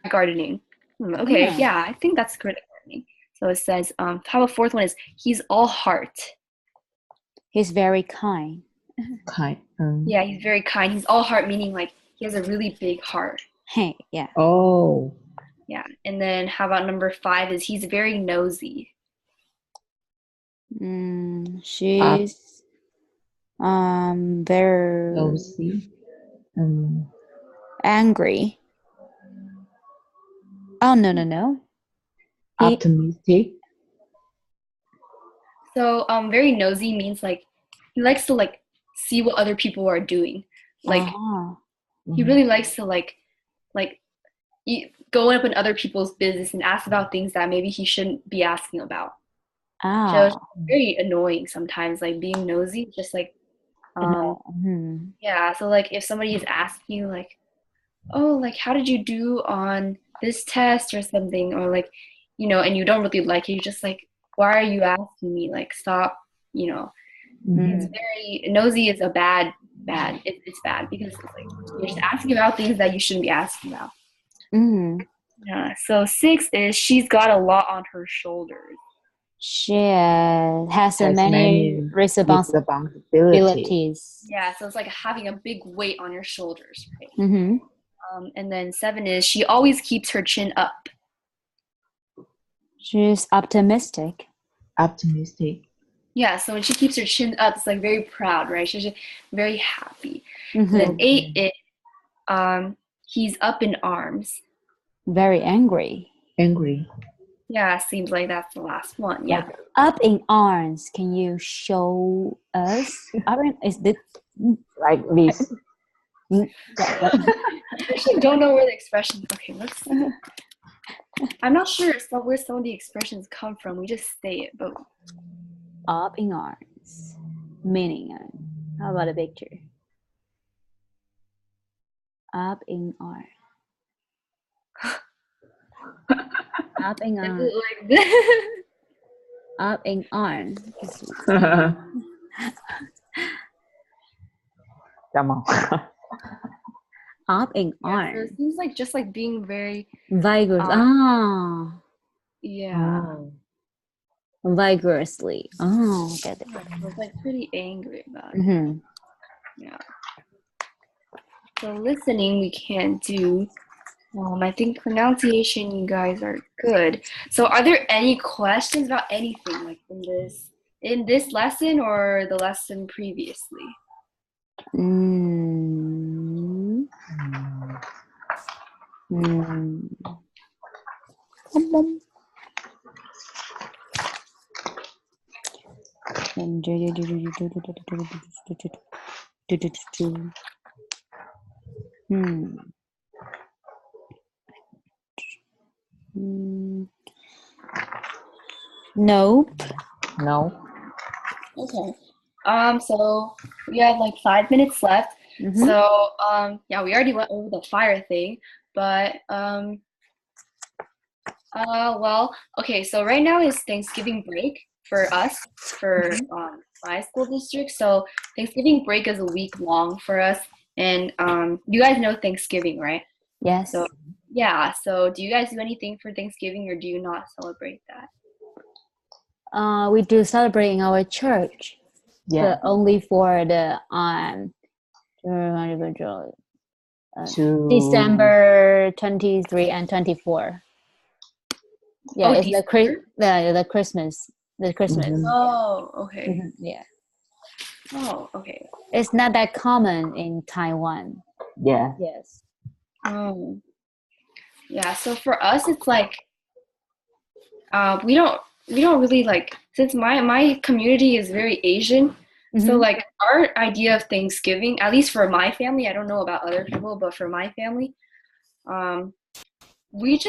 Speaker 1: gardening. Okay, yeah, I think that's good at gardening. So it says, how about 4th one is he's all heart.
Speaker 2: He's very kind.
Speaker 3: Kind.
Speaker 1: Yeah, he's very kind. He's all heart, meaning like he has a really big heart.
Speaker 2: Hey, yeah.
Speaker 3: Oh,
Speaker 1: Yeah. And then how about number 5 is he's very nosy.
Speaker 2: She's very
Speaker 3: nosy.
Speaker 2: angry. Oh, no. He,
Speaker 3: Optimistic.
Speaker 1: So very nosy means like he likes to like see what other people are doing. Like
Speaker 2: uh-huh.
Speaker 1: he really likes to like go up in other people's business and ask about things that maybe he shouldn't be asking about. So it's
Speaker 2: Oh,
Speaker 1: very annoying sometimes, like being nosy, just like
Speaker 2: no.
Speaker 1: yeah, so like if somebody is asking you like, oh, like how did you do on this test or something, or like, and you don't really like it, you're just like, why are you asking me? Like stop, you know. It's very nosy is a bad. It's bad because it's like you're just asking about things that you shouldn't be asking about. Yeah. So 6 is she's got a lot on her shoulders.
Speaker 2: She has many responsibilities.
Speaker 3: responsibilities.
Speaker 1: Yeah. So it's like having a big weight on your shoulders, right?
Speaker 2: Mm-hmm.
Speaker 1: And then 7 is she always keeps her chin up.
Speaker 2: She's optimistic.
Speaker 3: Optimistic.
Speaker 1: Yeah. So when she keeps her chin up, it's like very proud, right? She's just very happy.
Speaker 2: Mm-hmm.
Speaker 1: Then 8 is he's up in arms.
Speaker 2: Very angry.
Speaker 3: Angry.
Speaker 1: Yeah, seems like that's the last one. Yeah.
Speaker 2: Like, up in arms. Can you show us? Is this
Speaker 3: Like this.
Speaker 1: I actually don't know where the expressions. Okay, let's see. I'm not sure where some of the expressions come from. We just say it, but
Speaker 2: up in arms? Meaning, how about a picture? Up in arms. Up in
Speaker 1: is
Speaker 2: arms.
Speaker 1: it like this?
Speaker 2: Up in arms.
Speaker 3: Come on.
Speaker 2: Up in
Speaker 1: So
Speaker 2: arms.
Speaker 1: it seems like just like being very
Speaker 2: Vigorous.
Speaker 1: yeah.
Speaker 2: Vigorously. Oh, get it.
Speaker 1: So it's like pretty angry about it.
Speaker 2: Mm-hmm.
Speaker 1: Yeah. So listening we can't do. I think pronunciation you guys are good. So are there any questions about anything like in this lesson or the lesson previously?
Speaker 2: Nope.
Speaker 3: No.
Speaker 1: Okay. So we have like 5 minutes left.
Speaker 2: Mm-hmm.
Speaker 1: So yeah, we already went over the fire thing, but well, okay, so right now is Thanksgiving break for us, for my school district. So Thanksgiving break is a week long for us, and you guys know Thanksgiving, right?
Speaker 2: Yes.
Speaker 1: So yeah, so do you guys do anything for Thanksgiving or do you not celebrate that?
Speaker 2: We do celebrate in our church,
Speaker 3: Yeah.
Speaker 2: but only for the December 23 and 24. Yeah,
Speaker 1: Oh,
Speaker 2: it's
Speaker 1: December?
Speaker 2: the Christmas. The Christmas.
Speaker 3: Mhm.
Speaker 1: Oh, okay.
Speaker 2: Mm-hmm. Yeah.
Speaker 1: Oh, okay.
Speaker 2: It's not that common in Taiwan.
Speaker 3: Yeah.
Speaker 2: Yes.
Speaker 1: Oh. Yeah, so for us it's like we don't really like, since my community is very Asian, so like our idea of Thanksgiving, at least for my family, I don't know about other people, but for my family, we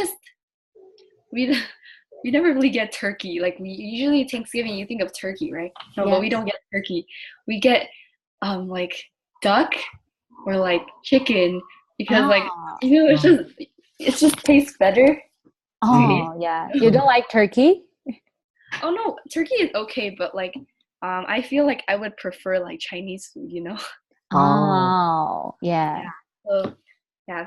Speaker 1: never really get turkey. Like we usually Thanksgiving you think of turkey, right? No, but we don't get turkey. We get like duck or like chicken because like it just tastes better.
Speaker 2: Oh, yeah. You don't like turkey?
Speaker 1: Oh no, turkey is okay, but like I feel like I would prefer like Chinese food, you know?
Speaker 2: Oh, yeah.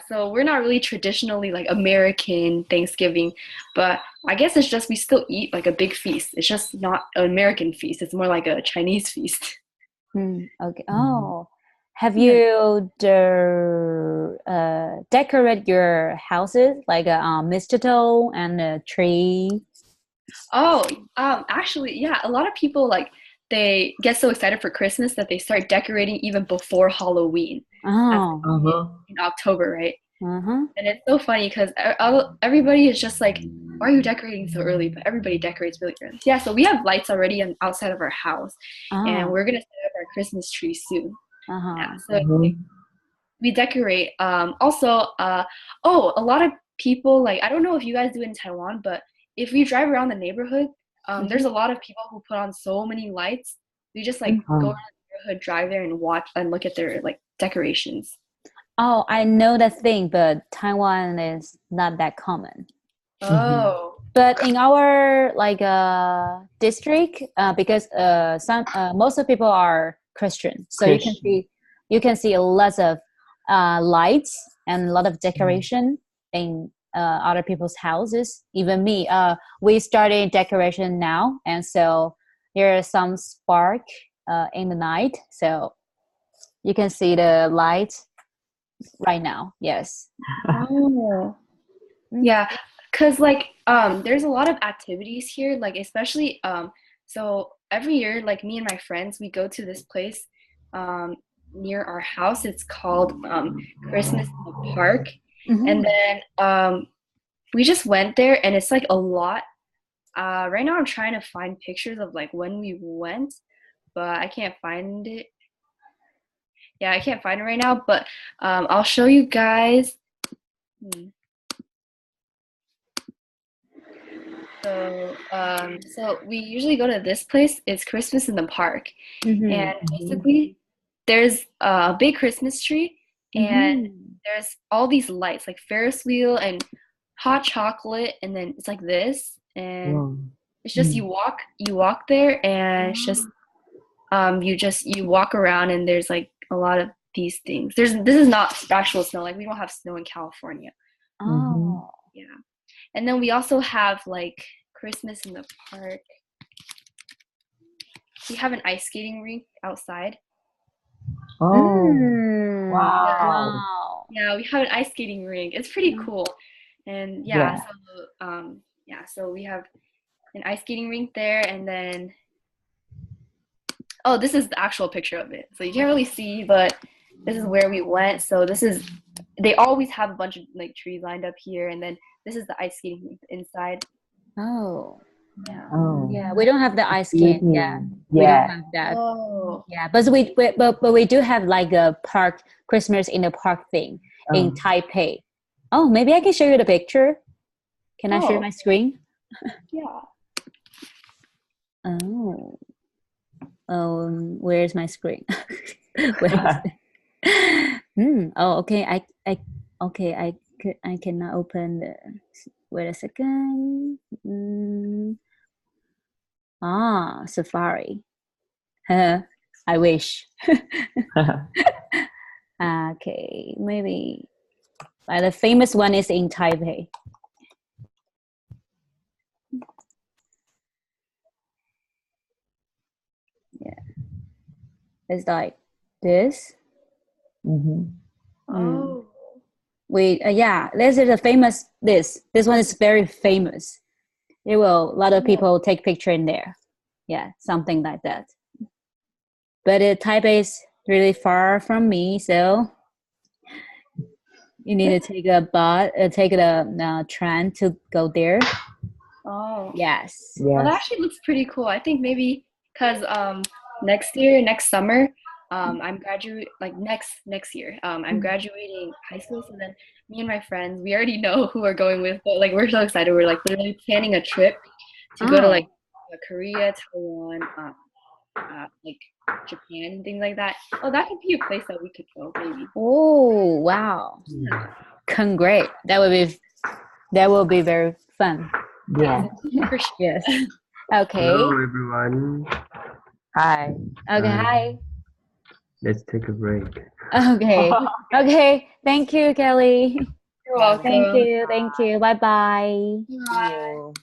Speaker 1: So we're not really traditionally like American Thanksgiving, but I guess it's just we still eat like a big feast. It's just not an American feast. It's more like a Chinese feast.
Speaker 2: Okay.
Speaker 3: Mhm.
Speaker 2: Oh, have you decorate your houses like a mistletoe and a tree?
Speaker 1: Oh, actually, yeah, a lot of people like they get so excited for Christmas that they start decorating even before Halloween. That's
Speaker 2: Oh,
Speaker 3: Uh-huh.
Speaker 1: in October, right?
Speaker 2: uh-huh.
Speaker 1: And it's so funny because everybody is just like, why are you decorating so early? But everybody decorates really early. Yeah, so we have lights already on outside of our house, and
Speaker 2: Ah,
Speaker 1: we're gonna set up our Christmas tree soon. Yeah,
Speaker 2: uh-huh.
Speaker 1: so
Speaker 3: Mhm.
Speaker 1: we decorate. Also, oh, a lot of people like I don't know if you guys do it in Taiwan, but if we drive around the neighborhood, there's
Speaker 2: Mhm.
Speaker 1: a lot of people who put on so many lights. We just like go
Speaker 3: Oh.
Speaker 1: around the neighborhood, drive there, and watch and look at their like decorations.
Speaker 2: Oh, I know that thing, but Taiwan is not that common.
Speaker 3: Mhm.
Speaker 1: Oh,
Speaker 2: But in our like district, because some most of people are Christian, so
Speaker 3: Christian.
Speaker 2: you can see lots of lights and a lot of
Speaker 3: Mm.
Speaker 2: decoration in other people's houses. Even me, we started decoration now, and so there is some spark in the night, so you can see the light right now. Yes.
Speaker 1: oh.
Speaker 2: Mm.
Speaker 1: Yeah, because like there's a lot of activities here, like especially so every year like me and my friends we go to this place um near our house. It's called Christmas in the Park. And
Speaker 2: Mhm.
Speaker 1: then we just went there and it's like a lot. Right now I'm trying to find pictures of like when we went, but I can't find it. Yeah, I can't find it right now, but I'll show you guys. Hmm. So we usually go to this place. It's Christmas in the Park, and
Speaker 2: Mhm.
Speaker 3: Mhm.
Speaker 1: basically, there's a big Christmas tree, and
Speaker 2: Mhm.
Speaker 1: there's all these lights, like Ferris wheel and hot chocolate, and then it's like this, and
Speaker 3: Wow.
Speaker 1: it's just
Speaker 3: Mm.
Speaker 1: you walk there, and it's just you walk around, and there's like a lot of these things. This is not actual snow, like we don't have snow in California.
Speaker 3: Mhm.
Speaker 2: Oh.
Speaker 1: Yeah. And then we also have like Christmas in the Park. We have an ice skating rink outside.
Speaker 3: Oh.
Speaker 2: Mm.
Speaker 1: Yeah.
Speaker 3: Wow.
Speaker 2: Wow.
Speaker 1: Yeah, we have an ice skating rink. It's pretty cool. And yeah,
Speaker 3: Yeah.
Speaker 1: so we have an ice skating rink there and then oh, this is the actual picture of it. So you can't really see, but this is where we went. So this is they always have a bunch of like trees lined up here and then this is the ice skating rink inside.
Speaker 2: Oh.
Speaker 1: Yeah.
Speaker 3: Oh.
Speaker 2: Yeah, we don't have the ice skate. Yeah,
Speaker 3: Sleeping.
Speaker 2: we don't
Speaker 3: Yeah.
Speaker 2: have that.
Speaker 1: Oh.
Speaker 2: Yeah, but but we do have like a park Christmas in the park thing in
Speaker 3: Oh.
Speaker 2: Taipei. Oh, maybe I can show you the picture. Can I share
Speaker 1: Oh,
Speaker 2: my screen?
Speaker 1: yeah.
Speaker 2: Oh, where's my screen? Where is it? Oh, okay. Okay. I cannot open the. Wait a second. Safari. I wish. Okay, maybe. The famous one is in Taipei. Yeah, it's like this.
Speaker 3: Mhm.
Speaker 2: Mm.
Speaker 1: Oh.
Speaker 2: Yeah, this is a famous. This one is very famous. There will a lot of
Speaker 1: Oh.
Speaker 2: people take picture in there. Yeah, something like that. But Taipei is really far from me, so you need to take a take the train to go there.
Speaker 1: Oh.
Speaker 2: Yes.
Speaker 1: Well, that
Speaker 3: Yes.
Speaker 1: actually looks pretty cool. I think maybe because next year, next summer, I'm graduate like next year. I'm graduating high school, so then me and my friends, we already know who we're going with, but like we're so excited. We're like literally planning a trip to go to like
Speaker 2: Oh.
Speaker 1: Korea, Taiwan, like Japan and things like that. Oh, that could be a place that we could go, maybe.
Speaker 2: Oh, wow.
Speaker 1: Yeah,
Speaker 2: Congrats. That will be very fun.
Speaker 1: yeah,
Speaker 3: Yeah.
Speaker 1: for sure.
Speaker 2: Yes. Okay.
Speaker 4: Hello, everyone.
Speaker 3: Hi.
Speaker 2: Okay.
Speaker 4: Hi.
Speaker 2: Hi.
Speaker 4: Let's take a break.
Speaker 2: Okay. Okay. Thank you, Kelly.
Speaker 1: You're
Speaker 3: Yeah.
Speaker 2: Thank
Speaker 1: welcome.
Speaker 2: you. Thank you. Bye bye.
Speaker 3: See
Speaker 1: Bye.
Speaker 3: you.